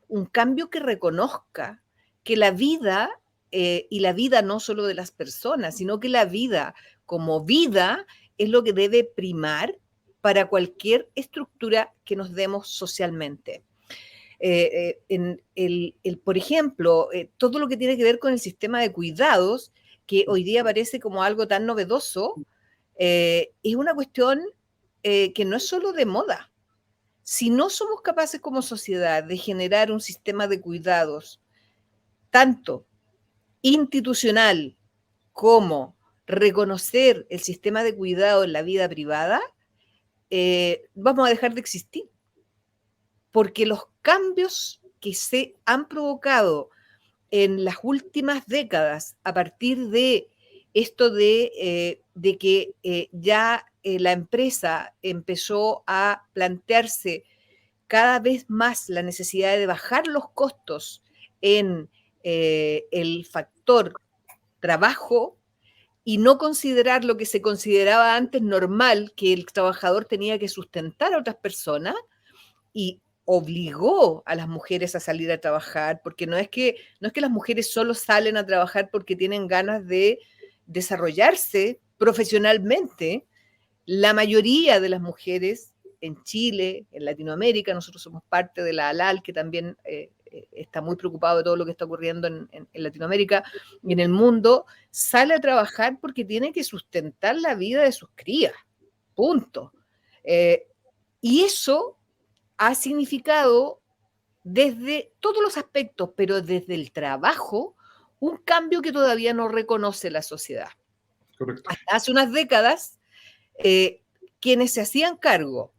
un cambio que reconozca que la vida, y la vida no solo de las personas, sino que la vida como vida es lo que debe primar para cualquier estructura que nos demos socialmente. Por ejemplo, todo lo que tiene que ver con el sistema de cuidados, que hoy día parece como algo tan novedoso, es una cuestión que no es solo de moda. Si no somos capaces como sociedad de generar un sistema de cuidados, tanto institucional como reconocer el sistema de cuidado en la vida privada, vamos a dejar de existir. Porque los cambios que se han provocado en las últimas décadas a partir de esto de que ya la empresa empezó a plantearse cada vez más la necesidad de bajar los costos en el factor trabajo y no considerar lo que se consideraba antes normal, que el trabajador tenía que sustentar a otras personas, y obligó a las mujeres a salir a trabajar, porque no es que las mujeres solo salen a trabajar porque tienen ganas de desarrollarse profesionalmente. La mayoría de las mujeres en Chile, en Latinoamérica, nosotros somos parte de la ALAL, que también está muy preocupado de todo lo que está ocurriendo en Latinoamérica y en el mundo, sale a trabajar porque tiene que sustentar la vida de sus crías, punto. Y eso ha significado desde todos los aspectos, pero desde el trabajo, un cambio que todavía no reconoce la sociedad. Correcto. Hasta hace unas décadas, quienes se hacían cargo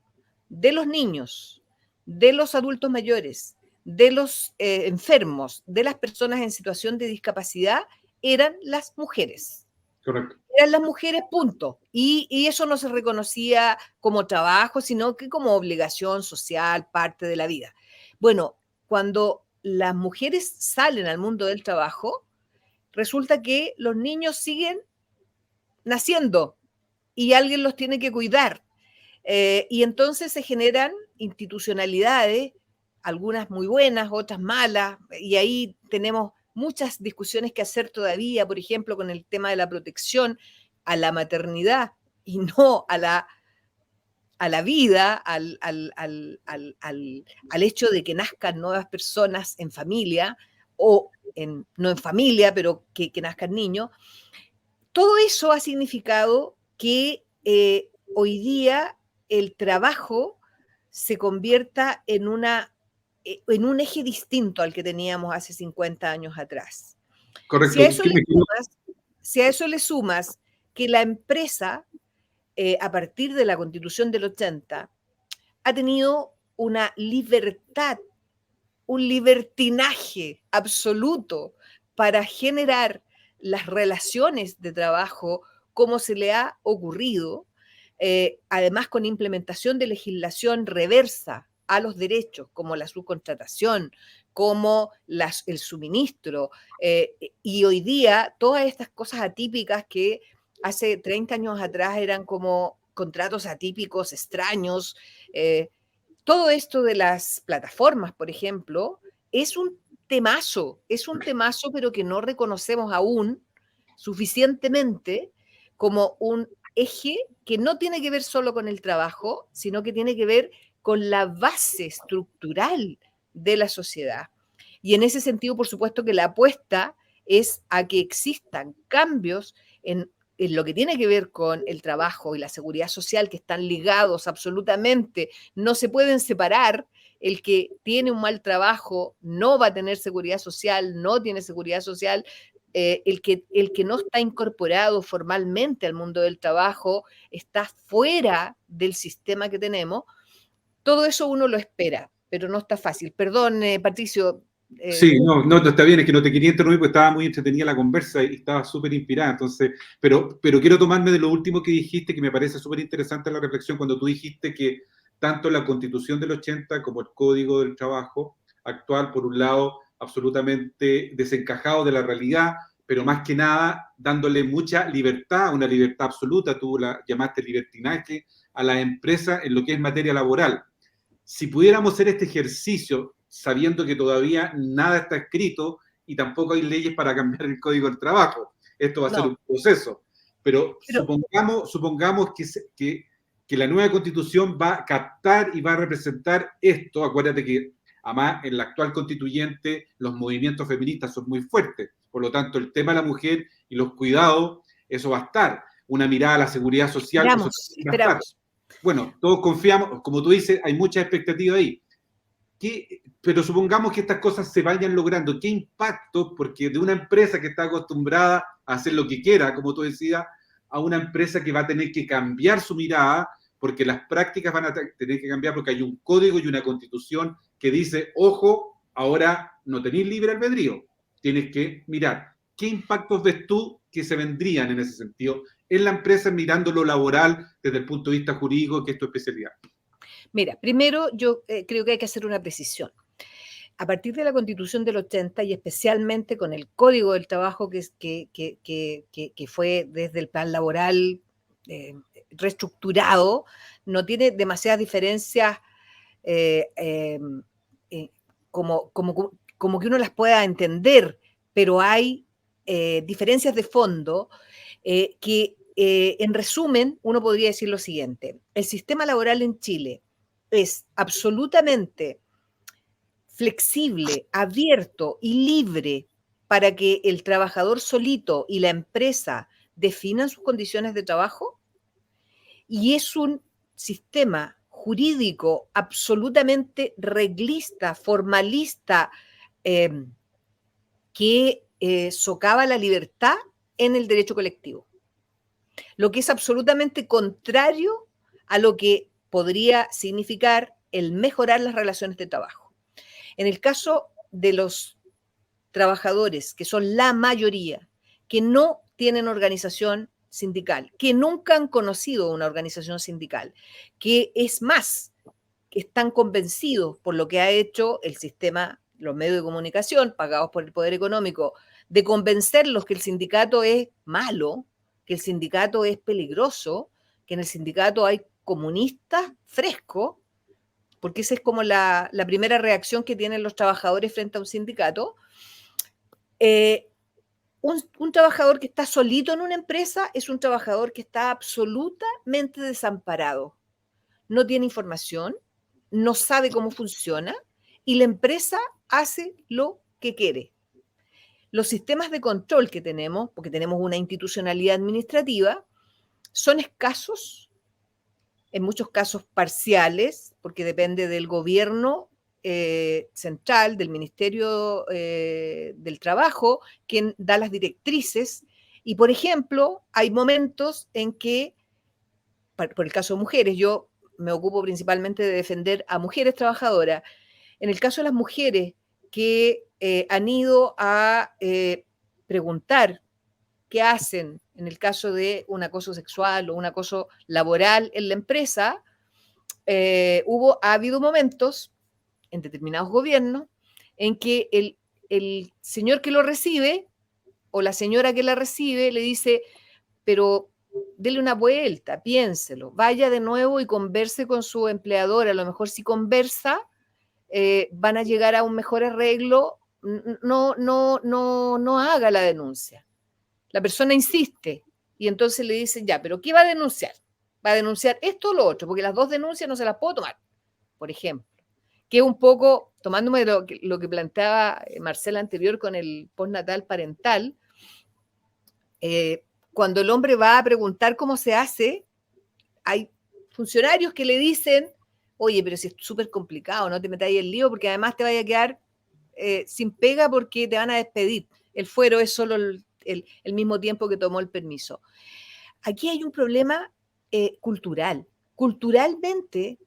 de los niños, de los adultos mayores, de los enfermos, de las personas en situación de discapacidad, eran las mujeres. Correcto. Eran las mujeres, punto. Y eso no se reconocía como trabajo, sino que como obligación social, parte de la vida. Bueno, cuando las mujeres salen al mundo del trabajo, resulta que los niños siguen naciendo y alguien los tiene que cuidar. Y entonces se generan institucionalidades, algunas muy buenas, otras malas, y ahí tenemos muchas discusiones que hacer todavía, por ejemplo, con el tema de la protección a la maternidad y no a la vida, al hecho de que nazcan nuevas personas en familia o no en familia, pero que nazcan niños. Todo eso ha significado que hoy día el trabajo se convierta en un eje distinto al que teníamos hace 50 años atrás. Correcto. Si a eso le sumas que la empresa, a partir de la Constitución del 80, ha tenido una libertad, un libertinaje absoluto para generar las relaciones de trabajo como se le ha ocurrido, además con implementación de legislación reversa a los derechos, como la subcontratación, como el suministro, y hoy día todas estas cosas atípicas que hace 30 años atrás eran como contratos atípicos, extraños. Todo esto de las plataformas, por ejemplo, es un temazo, pero que no reconocemos aún suficientemente como un eje que no tiene que ver solo con el trabajo, sino que tiene que ver con la base estructural de la sociedad. Y en ese sentido, por supuesto que la apuesta es a que existan cambios en en lo que tiene que ver con el trabajo y la seguridad social, que están ligados absolutamente, no se pueden separar. El que tiene un mal trabajo no va a tener seguridad social, no tiene seguridad social. El que no está incorporado formalmente al mundo del trabajo está fuera del sistema que tenemos. Todo eso uno lo espera, pero no está fácil. Perdón, Patricio. Sí, no, está bien, es que no te quería interrumpir porque estaba muy entretenida la conversa y estaba súper inspirada, entonces, pero quiero tomarme de lo último que dijiste, que me parece súper interesante la reflexión, cuando tú dijiste que tanto la Constitución del 80 como el Código del Trabajo actual, por un lado, absolutamente desencajado de la realidad, pero más que nada dándole mucha libertad, una libertad absoluta, tú la llamaste libertinaje, a la empresa en lo que es materia laboral. Si pudiéramos hacer este ejercicio sabiendo que todavía nada está escrito y tampoco hay leyes para cambiar el Código del Trabajo, esto va a ser un proceso, pero supongamos que la nueva Constitución va a captar y va a representar esto. Acuérdate que además en la actual constituyente los movimientos feministas son muy fuertes, por lo tanto el tema de la mujer y los cuidados, eso va a estar. Una mirada a la seguridad social, eso va a estar. Bueno, todos confiamos, como tú dices, hay mucha expectativa ahí. Pero supongamos que estas cosas se vayan logrando. ¿Qué impacto? Porque de una empresa que está acostumbrada a hacer lo que quiera, como tú decías, a una empresa que va a tener que cambiar su mirada, porque las prácticas van a tener que cambiar, porque hay un código y una constitución que dice, ojo, ahora no tenéis libre albedrío, tienes que mirar. ¿Qué impactos ves tú que se vendrían en ese sentido en la empresa mirando lo laboral desde el punto de vista jurídico, que es tu especialidad? Mira, primero yo creo que hay que hacer una precisión. A partir de la Constitución del 80 y especialmente con el Código del Trabajo que fue desde el plan laboral reestructurado, no tiene demasiadas diferencias como que uno las pueda entender, pero hay diferencias de fondo que en resumen uno podría decir lo siguiente: el sistema laboral en Chile es absolutamente flexible, abierto y libre para que el trabajador solito y la empresa definan sus condiciones de trabajo, y es un sistema jurídico absolutamente reglista, formalista, que socava la libertad en el derecho colectivo, lo que es absolutamente contrario a lo que podría significar el mejorar las relaciones de trabajo. En el caso de los trabajadores, que son la mayoría, que no tienen organización sindical, que nunca han conocido una organización sindical, que es más, que están convencidos por lo que ha hecho el sistema, los medios de comunicación pagados por el poder económico, de convencerlos que el sindicato es malo, que el sindicato es peligroso, que en el sindicato hay comunistas frescos, porque esa es como la primera reacción que tienen los trabajadores frente a un sindicato. Un trabajador que está solito en una empresa es un trabajador que está absolutamente desamparado. No tiene información, no sabe cómo funciona y la empresa hace lo que quiere. Los sistemas de control que tenemos, porque tenemos una institucionalidad administrativa, son escasos, en muchos casos parciales, porque depende del gobierno central, del Ministerio del Trabajo, quien da las directrices. Y, por ejemplo, hay momentos en que, por el caso de mujeres, yo me ocupo principalmente de defender a mujeres trabajadoras. En el caso de las mujeres que han ido a preguntar qué hacen en el caso de un acoso sexual o un acoso laboral en la empresa, ha habido momentos en determinados gobiernos en que el señor que lo recibe o la señora que la recibe le dice, pero dele una vuelta, piénselo, vaya de nuevo y converse con su empleador. A lo mejor si conversa, van a llegar a un mejor arreglo. No haga la denuncia. La persona insiste y entonces le dicen, ya, pero ¿qué va a denunciar? Va a denunciar esto o lo otro, porque las dos denuncias no se las puedo tomar, por ejemplo. Que es un poco, tomándome lo que planteaba Marcela anterior con el postnatal parental, cuando el hombre va a preguntar cómo se hace, hay funcionarios que le dicen, oye, pero si es súper complicado, no te metas ahí en lío porque además te vaya a quedar sin pega porque te van a despedir. El fuero es solo el mismo tiempo que tomó el permiso. Aquí hay un problema cultural. Culturalmente,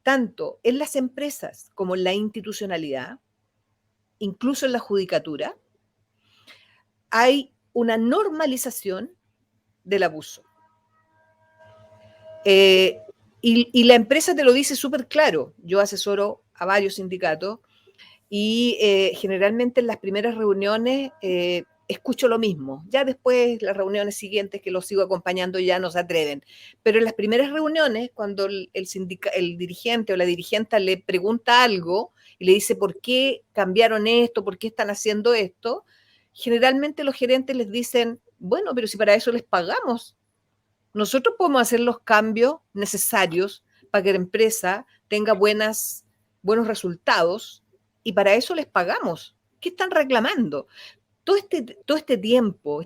tanto en las empresas como en la institucionalidad, incluso en la judicatura, hay una normalización del abuso. Y la empresa te lo dice súper claro. Yo asesoro a varios sindicatos y generalmente en las primeras reuniones escucho lo mismo. Ya después, las reuniones siguientes que los sigo acompañando ya no se atreven. Pero en las primeras reuniones, cuando el dirigente o la dirigenta le pregunta algo y le dice por qué cambiaron esto, por qué están haciendo esto, generalmente los gerentes les dicen, bueno, pero si para eso les pagamos. Nosotros podemos hacer los cambios necesarios para que la empresa tenga buenos resultados y para eso les pagamos. ¿Qué están reclamando? Todo este tiempo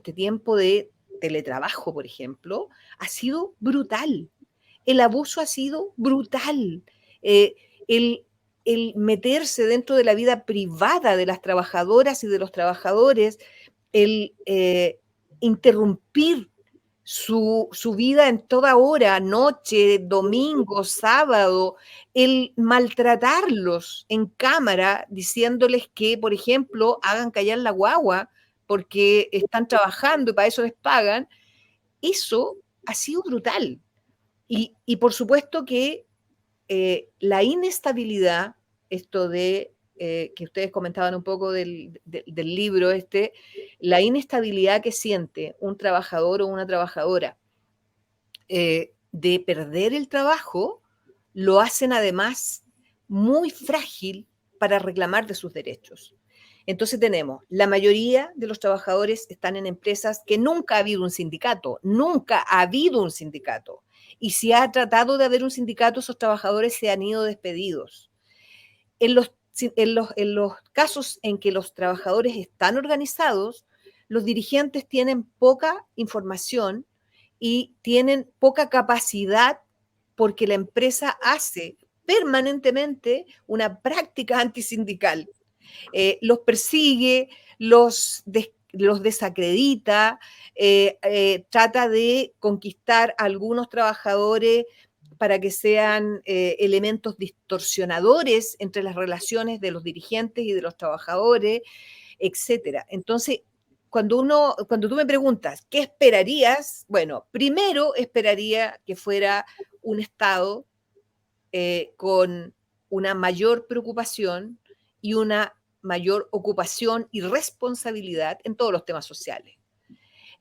de teletrabajo, por ejemplo, ha sido brutal. El abuso ha sido brutal. El meterse dentro de la vida privada de las trabajadoras y de los trabajadores, el interrumpir su vida en toda hora, noche, domingo, sábado, el maltratarlos en cámara, diciéndoles que, por ejemplo, hagan callar la guagua porque están trabajando y para eso les pagan, eso ha sido brutal. Y por supuesto que la inestabilidad, esto de que ustedes comentaban un poco del libro la inestabilidad que siente un trabajador o una trabajadora de perder el trabajo, lo hacen además muy frágil para reclamar de sus derechos. Entonces tenemos, la mayoría de los trabajadores están en empresas que nunca ha habido un sindicato, nunca ha habido un sindicato. Y si ha tratado de haber un sindicato, esos trabajadores se han ido despedidos. En los casos en que los trabajadores están organizados, los dirigentes tienen poca información y tienen poca capacidad porque la empresa hace permanentemente una práctica antisindical. Los persigue, los desacredita, trata de conquistar a algunos trabajadores para que sean elementos distorsionadores entre las relaciones de los dirigentes y de los trabajadores, etcétera. Entonces, cuando tú me preguntas, ¿qué esperarías? Bueno, primero esperaría que fuera un Estado con una mayor preocupación y una mayor ocupación y responsabilidad en todos los temas sociales.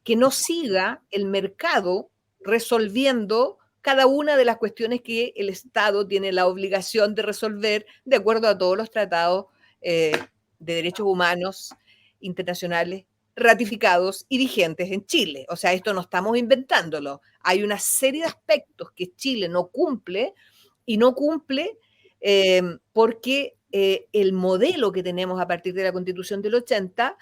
Que no siga el mercado resolviendo cada una de las cuestiones que el Estado tiene la obligación de resolver de acuerdo a todos los tratados de derechos humanos internacionales ratificados y vigentes en Chile. O sea, esto no estamos inventándolo. Hay una serie de aspectos que Chile no cumple y no cumple porque el modelo que tenemos a partir de la Constitución del 80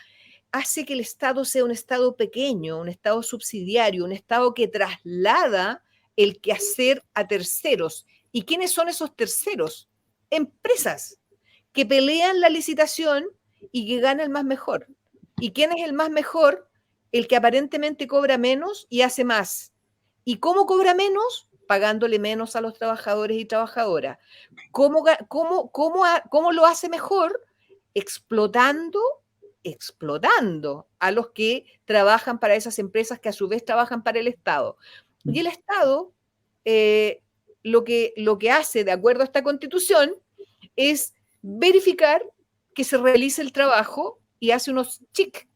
hace que el Estado sea un Estado pequeño, un Estado subsidiario, un Estado que traslada el quehacer a terceros. ¿Y quiénes son esos terceros? Empresas que pelean la licitación y que gana el más mejor. ¿Y quién es el más mejor? El que aparentemente cobra menos y hace más. ¿Y cómo cobra menos? Pagándole menos a los trabajadores y trabajadoras. ¿Cómo lo hace mejor? Explotando a los que trabajan para esas empresas que a su vez trabajan para el Estado. Y el Estado lo que hace, de acuerdo a esta Constitución, es verificar que se realice el trabajo y hace unos chic.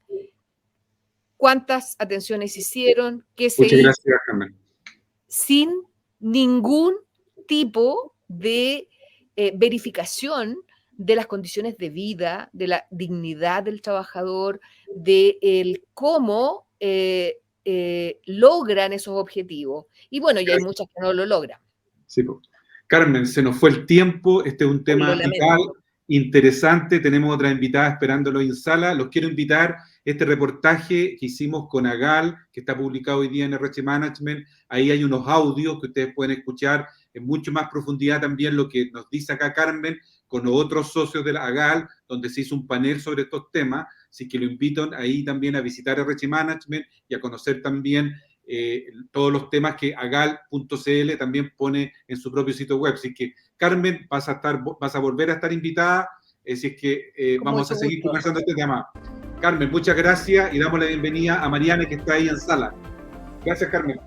¿Cuántas atenciones hicieron? ¿Qué se hizo? Muchas gracias, Carmen. Sin ningún tipo de verificación de las condiciones de vida, de la dignidad del trabajador, de cómo logran esos objetivos. Y bueno, ya hay muchas que no lo logran. Sí, pues. Carmen, se nos fue el tiempo, este es un tema vital interesante. Tenemos otra invitada esperándolo en sala. Los quiero invitar. Este reportaje que hicimos con Agal, que está publicado hoy día en RH Management, ahí hay unos audios que ustedes pueden escuchar en mucho más profundidad también lo que nos dice acá Carmen, con otros socios de la Agal, donde se hizo un panel sobre estos temas. Así que lo invito ahí también a visitar RH Management y a conocer también todos los temas que agal.cl también pone en su propio sitio web. Así que, Carmen, vas a volver a estar invitada, si es que vamos a seguir conversando este tema. Carmen, muchas gracias y damos la bienvenida a Mariana, que está ahí en sala. Gracias, Carmen.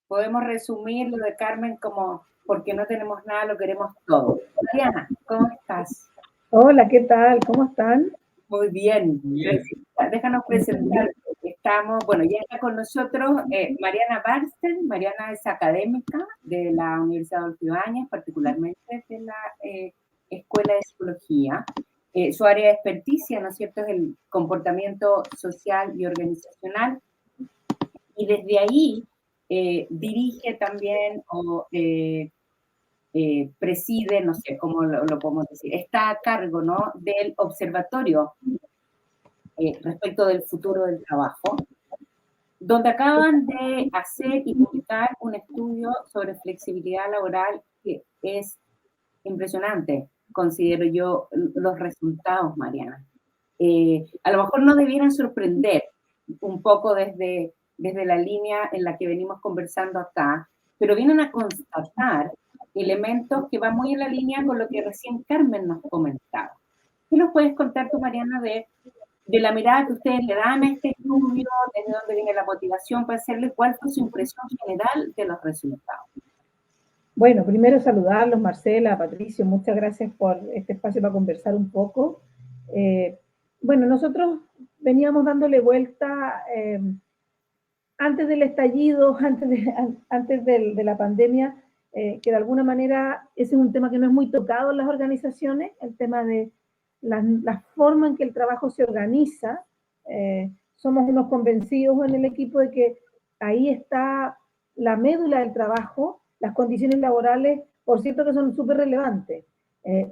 Podemos resumir lo de Carmen como porque no tenemos nada, lo queremos todo. Mariana, ¿cómo estás? Hola, ¿qué tal? ¿Cómo están? Muy bien. Déjanos presentar. Estamos, bueno, ya está con nosotros Mariana Barsten. Mariana es académica de la Universidad Adolfo Ibáñez, particularmente de la Escuela de Psicología. Su área de experticia, ¿no es cierto?, es el comportamiento social y organizacional. Y desde ahí dirige también o preside, no sé cómo lo podemos decir, está a cargo, ¿no?, del observatorio respecto del futuro del trabajo, donde acaban de hacer y publicar un estudio sobre flexibilidad laboral que es impresionante, considero yo, los resultados, Mariana. A lo mejor no debieran sorprender un poco desde la línea en la que venimos conversando acá, pero vienen a constatar elementos que van muy en la línea con lo que recién Carmen nos comentaba. ¿Qué nos puedes contar tú, Mariana, de la mirada que ustedes le dan a este estudio, desde dónde viene la motivación para hacerlo, cuál fue su impresión general de los resultados? Bueno, primero saludarlos, Marcela, Patricio, muchas gracias por este espacio para conversar un poco. Bueno, nosotros veníamos dándole vuelta antes del estallido, antes de la pandemia, que de alguna manera ese es un tema que no es muy tocado en las organizaciones, el tema de la forma en que el trabajo se organiza. Somos unos convencidos en el equipo de que ahí está la médula del trabajo, las condiciones laborales, por cierto que son súper relevantes,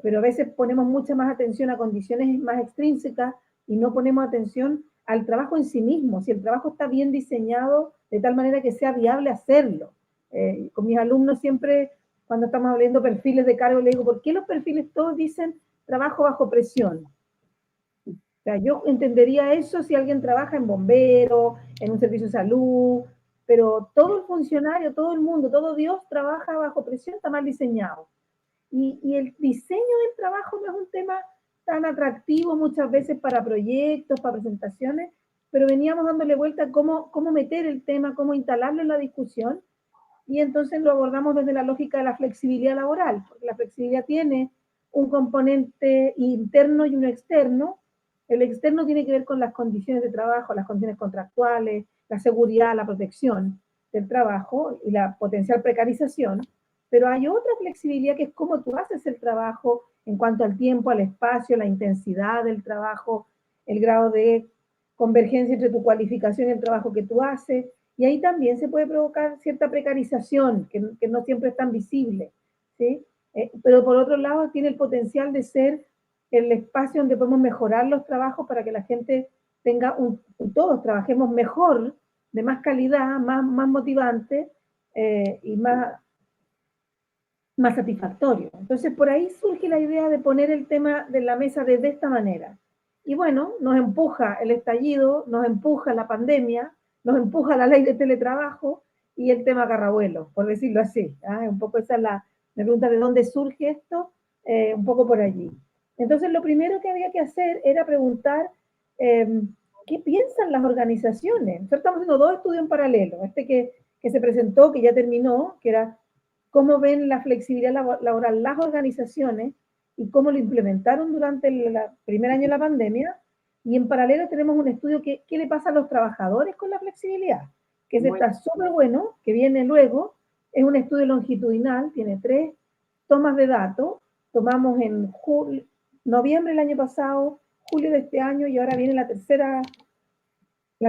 pero a veces ponemos mucha más atención a condiciones más extrínsecas y no ponemos atención al trabajo en sí mismo, si el trabajo está bien diseñado de tal manera que sea viable hacerlo. Con mis alumnos siempre, cuando estamos hablando de perfiles de cargo, le digo, ¿por qué los perfiles todos dicen trabajo bajo presión? O sea, yo entendería eso si alguien trabaja en bombero, en un servicio de salud, pero todo el funcionario, todo el mundo, todo Dios trabaja bajo presión, está mal diseñado. Y el diseño del trabajo no es un tema tan atractivo muchas veces para proyectos, para presentaciones, pero veníamos dándole vuelta a cómo meter el tema, cómo instalarlo en la discusión, y entonces lo abordamos desde la lógica de la flexibilidad laboral, porque la flexibilidad tiene un componente interno y uno externo. El externo tiene que ver con las condiciones de trabajo, las condiciones contractuales, la seguridad, la protección del trabajo y la potencial precarización, pero hay otra flexibilidad que es cómo tú haces el trabajo en cuanto al tiempo, al espacio, la intensidad del trabajo, el grado de convergencia entre tu cualificación y el trabajo que tú haces, y ahí también se puede provocar cierta precarización, que no siempre es tan visible, ¿sí? Pero por otro lado tiene el potencial de ser el espacio donde podemos mejorar los trabajos para que la gente tenga todos trabajemos mejor, de más calidad, más motivante y más satisfactorio. Entonces, por ahí surge la idea de poner el tema de la mesa de esta manera. Y bueno, nos empuja el estallido, nos empuja la pandemia, nos empuja la ley de teletrabajo y el tema carrabuelo, por decirlo así. Un poco esa es la pregunta de dónde surge esto, un poco por allí. Entonces, lo primero que había que hacer era preguntar qué piensan las organizaciones. Nosotros estamos haciendo 2 estudios en paralelo. Este que se presentó, que ya terminó, que era cómo ven la flexibilidad laboral las organizaciones y cómo lo implementaron durante el primer año de la pandemia. Y en paralelo tenemos un estudio que qué le pasa a los trabajadores con la flexibilidad, que está súper bueno, que viene luego. Es un estudio longitudinal, tiene 3 tomas de datos. Tomamos en noviembre del año pasado, julio de este año, y ahora viene la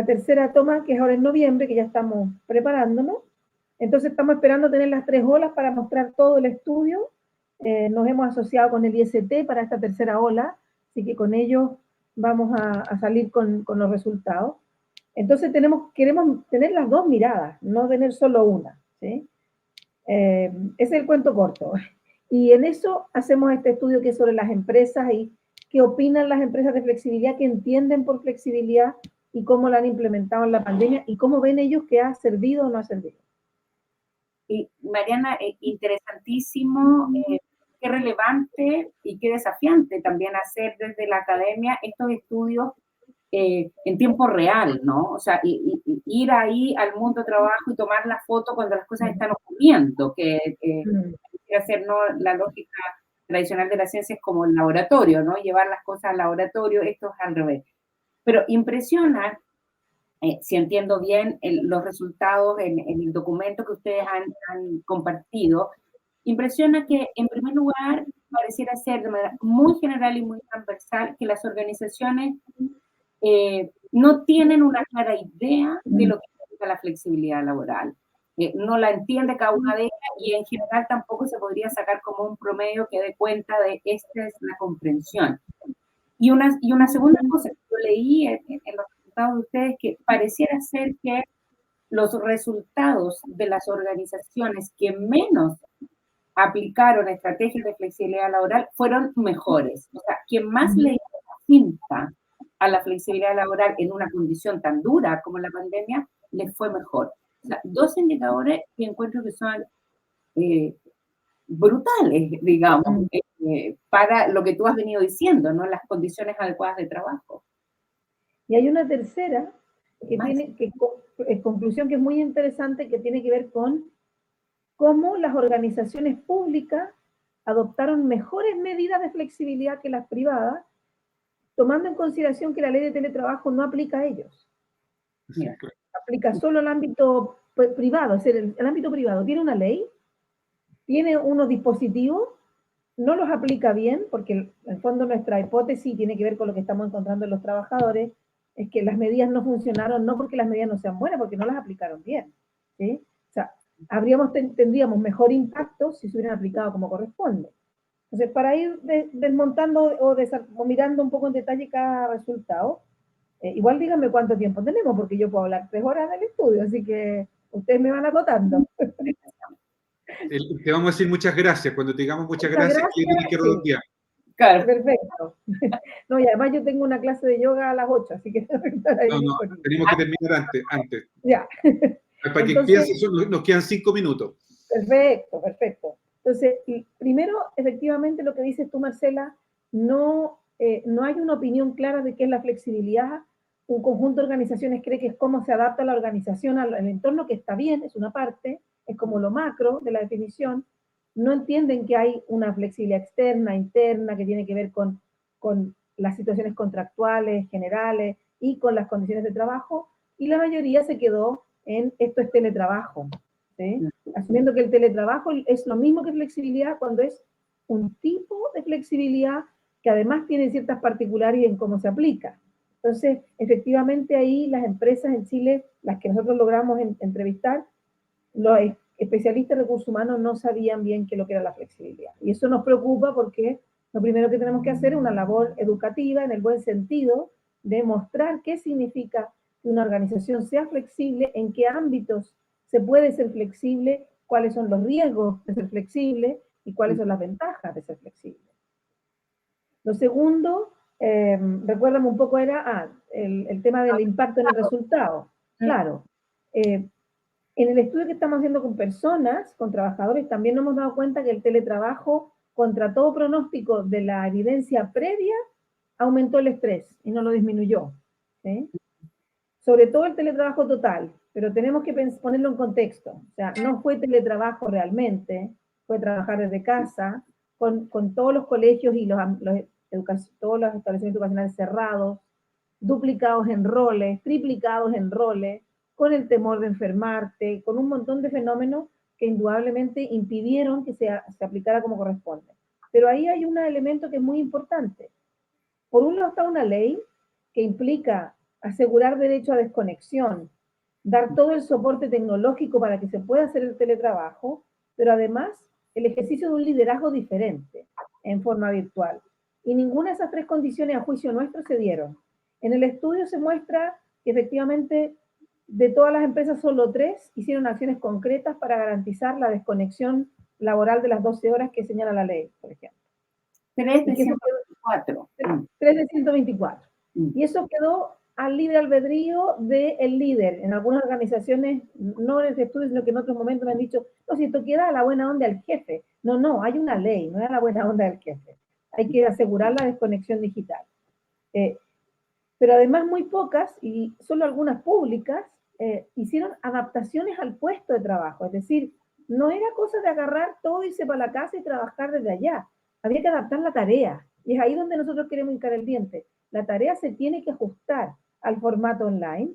tercera toma, que es ahora en noviembre, que ya estamos preparándonos. Entonces estamos esperando tener las 3 olas para mostrar todo el estudio, Nos hemos asociado con el IST para esta tercera ola, así que con ellos vamos a salir con los resultados. Entonces queremos tener las dos miradas, no tener solo una, ¿sí? Ese es el cuento corto. Y en eso hacemos este estudio que es sobre las empresas y qué opinan las empresas de flexibilidad, qué entienden por flexibilidad y cómo la han implementado en la pandemia y cómo ven ellos que ha servido o no ha servido. Y Mariana, interesantísimo, qué relevante y qué desafiante también hacer desde la academia estos estudios en tiempo real, ¿no? O sea, ir ahí al mundo de trabajo y tomar la foto cuando las cosas están ocurriendo, que hacer, ¿no? La lógica tradicional de la ciencia es como el laboratorio, ¿no? Llevar las cosas al laboratorio, esto es al revés. Pero impresiona, si entiendo bien los resultados en el documento que ustedes han compartido, impresiona que, en primer lugar, pareciera ser de manera muy general y muy transversal que las organizaciones no tienen una clara idea de lo que significa la flexibilidad laboral. No la entiende cada una de ellas y en general tampoco se podría sacar como un promedio que dé cuenta de esta es la comprensión. Y una segunda cosa que yo leí en los resultados de ustedes, que pareciera ser que los resultados de las organizaciones que menos aplicaron estrategias de flexibilidad laboral fueron mejores. O sea, quien más le dio la cinta a la flexibilidad laboral en una condición tan dura como la pandemia, les fue mejor. O sea, dos indicadores que encuentro que son brutales, digamos, para lo que tú has venido diciendo, ¿no? Las condiciones adecuadas de trabajo. Y hay una tercera que tiene conclusión que es muy interesante, que tiene que ver con cómo las organizaciones públicas adoptaron mejores medidas de flexibilidad que las privadas, tomando en consideración que la ley de teletrabajo no aplica a ellos. Mira, aplica solo al ámbito privado, es decir, el ámbito privado tiene una ley, tiene unos dispositivos, no los aplica bien, porque en el fondo nuestra hipótesis tiene que ver con lo que estamos encontrando en los trabajadores, es que las medidas no funcionaron, no porque las medidas no sean buenas, porque no las aplicaron bien, ¿sí? O sea, tendríamos mejor impacto si se hubieran aplicado como corresponde. Entonces, para ir desmontando o mirando un poco en detalle cada resultado, igual díganme cuánto tiempo tenemos, porque yo puedo hablar 3 horas del estudio, así que ustedes me van acotando. Te vamos a decir muchas gracias. Cuando te digamos muchas gracias, tienes que redondear. Claro. Perfecto. No, y además yo tengo una clase de yoga a las 8, así que no, tenemos que terminar antes. Ya. Para que pienses, nos quedan 5 minutos. Perfecto, perfecto. Entonces, primero, efectivamente, lo que dices tú, Marcela, no hay una opinión clara de qué es la flexibilidad. Un conjunto de organizaciones cree que es cómo se adapta la organización al entorno, que está bien, es una parte, es como lo macro de la definición. No entienden que hay una flexibilidad externa, interna, que tiene que ver con las situaciones contractuales, generales, y con las condiciones de trabajo, y la mayoría se quedó en esto es teletrabajo, ¿sí? Asumiendo que el teletrabajo es lo mismo que flexibilidad cuando es un tipo de flexibilidad que además tiene ciertas particularidades en cómo se aplica. Entonces, efectivamente ahí las empresas en Chile, las que nosotros logramos entrevistar, los especialistas de recursos humanos no sabían bien qué es lo que era la flexibilidad. Y eso nos preocupa porque lo primero que tenemos que hacer es una labor educativa en el buen sentido de mostrar qué significa que una organización sea flexible, en qué ámbitos se puede ser flexible, cuáles son los riesgos de ser flexible y cuáles son las ventajas de ser flexible. Lo segundo, recuérdame un poco, era el tema del impacto en el resultado. Claro, en el estudio que estamos haciendo con personas, con trabajadores, también nos hemos dado cuenta que el teletrabajo, contra todo pronóstico de la evidencia previa, aumentó el estrés y no lo disminuyó, ¿sí? Sobre todo el teletrabajo total, pero tenemos que ponerlo en contexto. O sea, no fue teletrabajo realmente, fue trabajar desde casa, con todos los colegios y todos los establecimientos educacionales cerrados, duplicados en roles, triplicados en roles, con el temor de enfermarte, con un montón de fenómenos que indudablemente impidieron que se aplicara como corresponde. Pero ahí hay un elemento que es muy importante. Por un lado está una ley que implica asegurar derecho a desconexión, dar todo el soporte tecnológico para que se pueda hacer el teletrabajo, pero además el ejercicio de un liderazgo diferente en forma virtual. Y ninguna de esas 3 condiciones, a juicio nuestro, se dieron. En el estudio se muestra que efectivamente de todas las empresas solo 3 hicieron acciones concretas para garantizar la desconexión laboral de las 12 horas que señala la ley, por ejemplo. 3 de 124. 3 de 124. Y eso quedó al libre albedrío del líder. En algunas organizaciones, no en este estudio, sino que en otros momentos me han dicho, no, si esto queda a la buena onda del jefe. No, no, hay una ley, no es a la buena onda del jefe. Hay que asegurar la desconexión digital. Pero además muy pocas, y solo algunas públicas, hicieron adaptaciones al puesto de trabajo. Es decir, no era cosa de agarrar todo, irse para la casa y trabajar desde allá. Había que adaptar la tarea. Y es ahí donde nosotros queremos hincar el diente. La tarea se tiene que ajustar al formato online.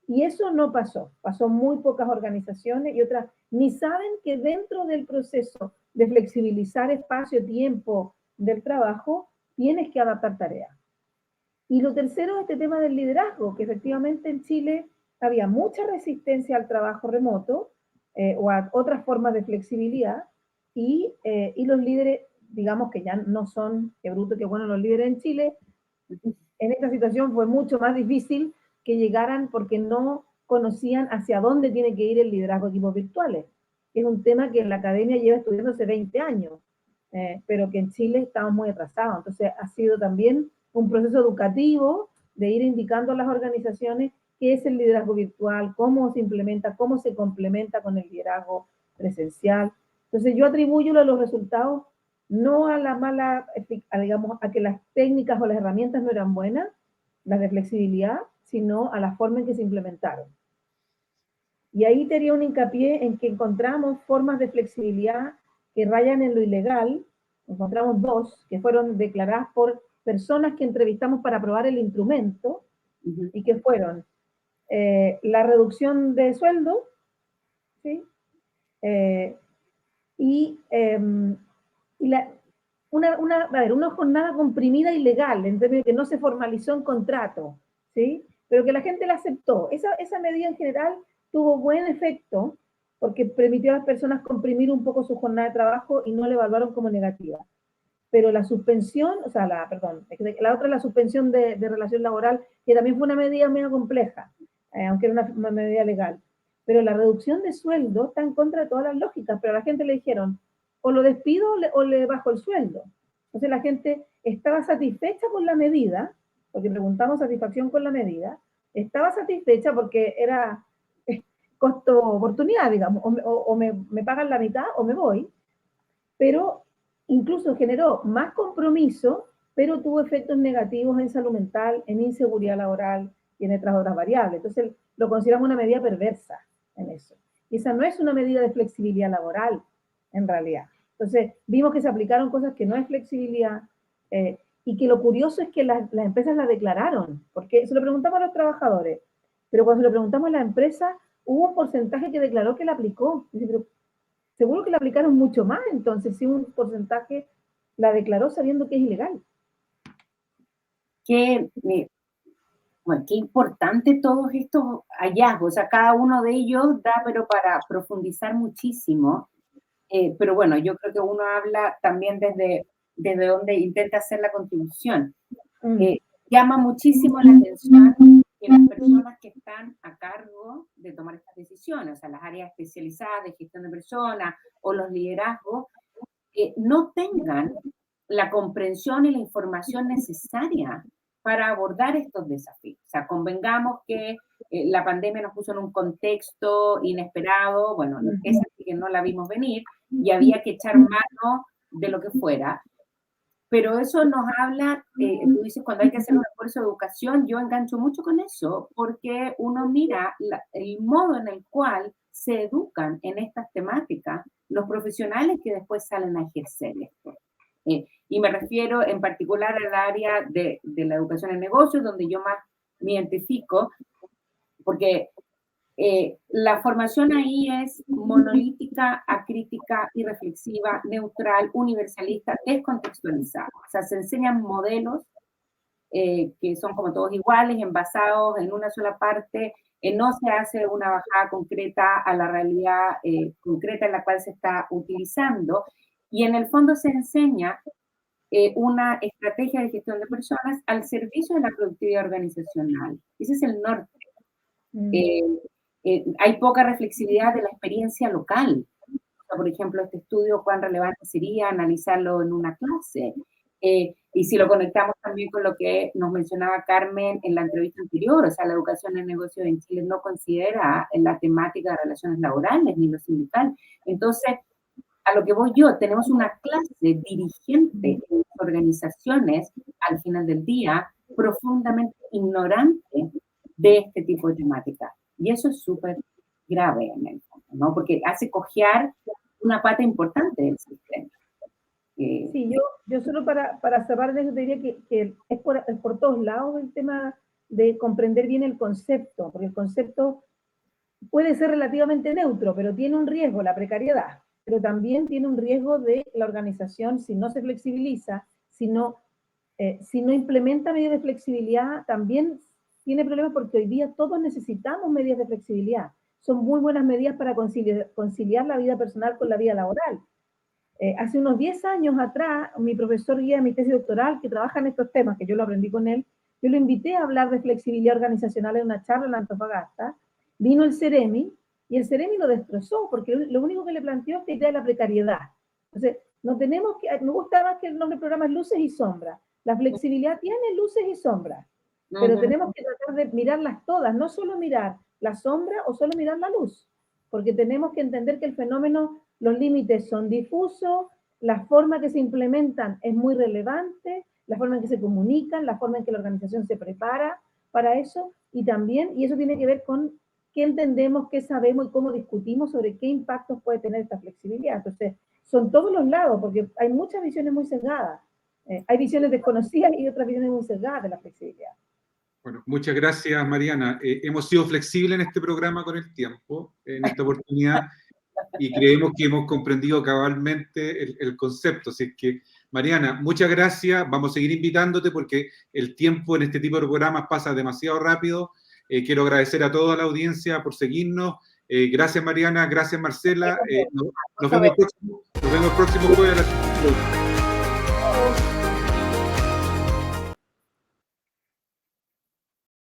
Y eso no pasó. Pasó muy pocas organizaciones y otras ni saben que dentro del proceso de flexibilizar espacio-tiempo del trabajo, tienes que adaptar tareas. Y lo tercero es este tema del liderazgo, que efectivamente en Chile había mucha resistencia al trabajo remoto o a otras formas de flexibilidad y los líderes, digamos que ya no son, qué bruto, qué bueno los líderes en Chile, en esta situación fue mucho más difícil que llegaran porque no conocían hacia dónde tiene que ir el liderazgo de equipos virtuales. Es un tema que en la academia lleva estudiando hace 20 años, pero que en Chile estamos muy atrasados. Entonces ha sido también un proceso educativo de ir indicando a las organizaciones qué es el liderazgo virtual, cómo se implementa, cómo se complementa con el liderazgo presencial. Entonces yo atribuyo los resultados no a la mala, digamos, a que las técnicas o las herramientas no eran buenas, las de flexibilidad, sino a la forma en que se implementaron. Y ahí tenía un hincapié en que encontramos formas de flexibilidad que rayan en lo ilegal. Encontramos 2 que fueron declaradas por personas que entrevistamos para probar el instrumento, y que fueron la reducción de sueldo, ¿sí? Una jornada comprimida y legal, en términos de que no se formalizó en contrato, ¿sí? Pero que la gente la aceptó. Esa medida en general tuvo buen efecto, porque permitió a las personas comprimir un poco su jornada de trabajo y no la evaluaron como negativa. Pero la suspensión, o sea, la otra es la suspensión de relación laboral, que también fue una medida medio compleja, aunque era una medida legal. Pero la reducción de sueldo está en contra de todas las lógicas, pero a la gente le dijeron, o lo despido o le bajo el sueldo. Entonces la gente estaba satisfecha con la medida, porque preguntamos satisfacción con la medida, estaba satisfecha porque era costo-oportunidad, digamos, o me pagan la mitad o me voy, pero incluso generó más compromiso, pero tuvo efectos negativos en salud mental, en inseguridad laboral y en otras variables. Entonces lo consideramos una medida perversa en eso. Y esa no es una medida de flexibilidad laboral, en realidad. Entonces vimos que se aplicaron cosas que no es flexibilidad, y que lo curioso es que las empresas la declararon, porque se lo preguntamos a los trabajadores, pero cuando se lo preguntamos a la empresa, hubo un porcentaje que declaró que la aplicó. Dice, pero seguro que la aplicaron mucho más, entonces, si un porcentaje la declaró sabiendo que es ilegal. Bueno, qué importante todos estos hallazgos, o sea, cada uno de ellos da, pero para profundizar muchísimo, pero bueno, yo creo que uno habla también desde donde intenta hacer la contribución. Llama muchísimo la atención que las personas que están a cargo de tomar estas decisiones, o sea, las áreas especializadas de gestión de personas o los liderazgos, no tengan la comprensión y la información necesaria para abordar estos desafíos. O sea, convengamos que la pandemia nos puso en un contexto inesperado, bueno, esa sí que no la vimos venir, y había que echar mano de lo que fuera. Pero eso nos habla, tú dices, cuando hay que hacer un esfuerzo de educación, yo engancho mucho con eso, porque uno mira el modo en el cual se educan en estas temáticas los profesionales que después salen a ejercer esto. Y me refiero en particular al área de la educación en negocios, donde yo más me identifico, porque la formación ahí es monolítica, acrítica, irreflexiva, neutral, universalista, descontextualizada. O sea, se enseñan modelos que son como todos iguales, envasados en una sola parte, no se hace una bajada concreta a la realidad concreta en la cual se está utilizando, y en el fondo se enseña una estrategia de gestión de personas al servicio de la productividad organizacional. Ese es el norte. Hay poca reflexividad de la experiencia local. O sea, por ejemplo, este estudio, ¿cuán relevante sería analizarlo en una clase? Y si lo conectamos también con lo que nos mencionaba Carmen en la entrevista anterior, o sea, la educación en negocios en Chile no considera la temática de relaciones laborales ni lo sindical. Entonces, a lo que voy yo, tenemos una clase dirigente en las organizaciones, al final del día, profundamente ignorante de este tipo de temática. Y eso es súper grave en el fondo, ¿no? Porque hace cojear una pata importante del sistema. Sí, yo solo para cerrar de eso te diría que es por todos lados el tema de comprender bien el concepto, porque el concepto puede ser relativamente neutro, pero tiene un riesgo, la precariedad, pero también tiene un riesgo de la organización, si no se flexibiliza, si no implementa medidas de flexibilidad, también tiene problemas porque hoy día todos necesitamos medidas de flexibilidad. Son muy buenas medidas para conciliar la vida personal con la vida laboral. Hace unos 10 años atrás, mi profesor guía de mi tesis doctoral, que trabaja en estos temas, que yo lo aprendí con él, yo lo invité a hablar de flexibilidad organizacional en una charla en Antofagasta. Vino el Ceremi, y el Ceremi lo destrozó, porque lo único que le planteó es la idea de la precariedad. Entonces, no tenemos que, me gusta más que el nombre del programa es Luces y Sombras. La flexibilidad tiene luces y sombras, pero tenemos que tratar de mirarlas todas, no solo mirar la sombra o solo mirar la luz, porque tenemos que entender que el fenómeno, los límites son difusos, la forma que se implementan es muy relevante, la forma en que se comunican, la forma en que la organización se prepara para eso, y también, y eso tiene que ver con qué entendemos, qué sabemos y cómo discutimos sobre qué impactos puede tener esta flexibilidad. Entonces, son todos los lados, porque hay muchas visiones muy sesgadas. Hay visiones desconocidas y otras visiones muy sesgadas de la flexibilidad. Bueno, muchas gracias, Mariana. Hemos sido flexibles en este programa con el tiempo, en esta oportunidad, y creemos que hemos comprendido cabalmente el concepto. Así es que, Mariana, muchas gracias. Vamos a seguir invitándote porque el tiempo en este tipo de programas pasa demasiado rápido. Quiero agradecer a toda la audiencia por seguirnos. Gracias, Mariana. Gracias, Marcela. Nos vemos el próximo jueves a las 5.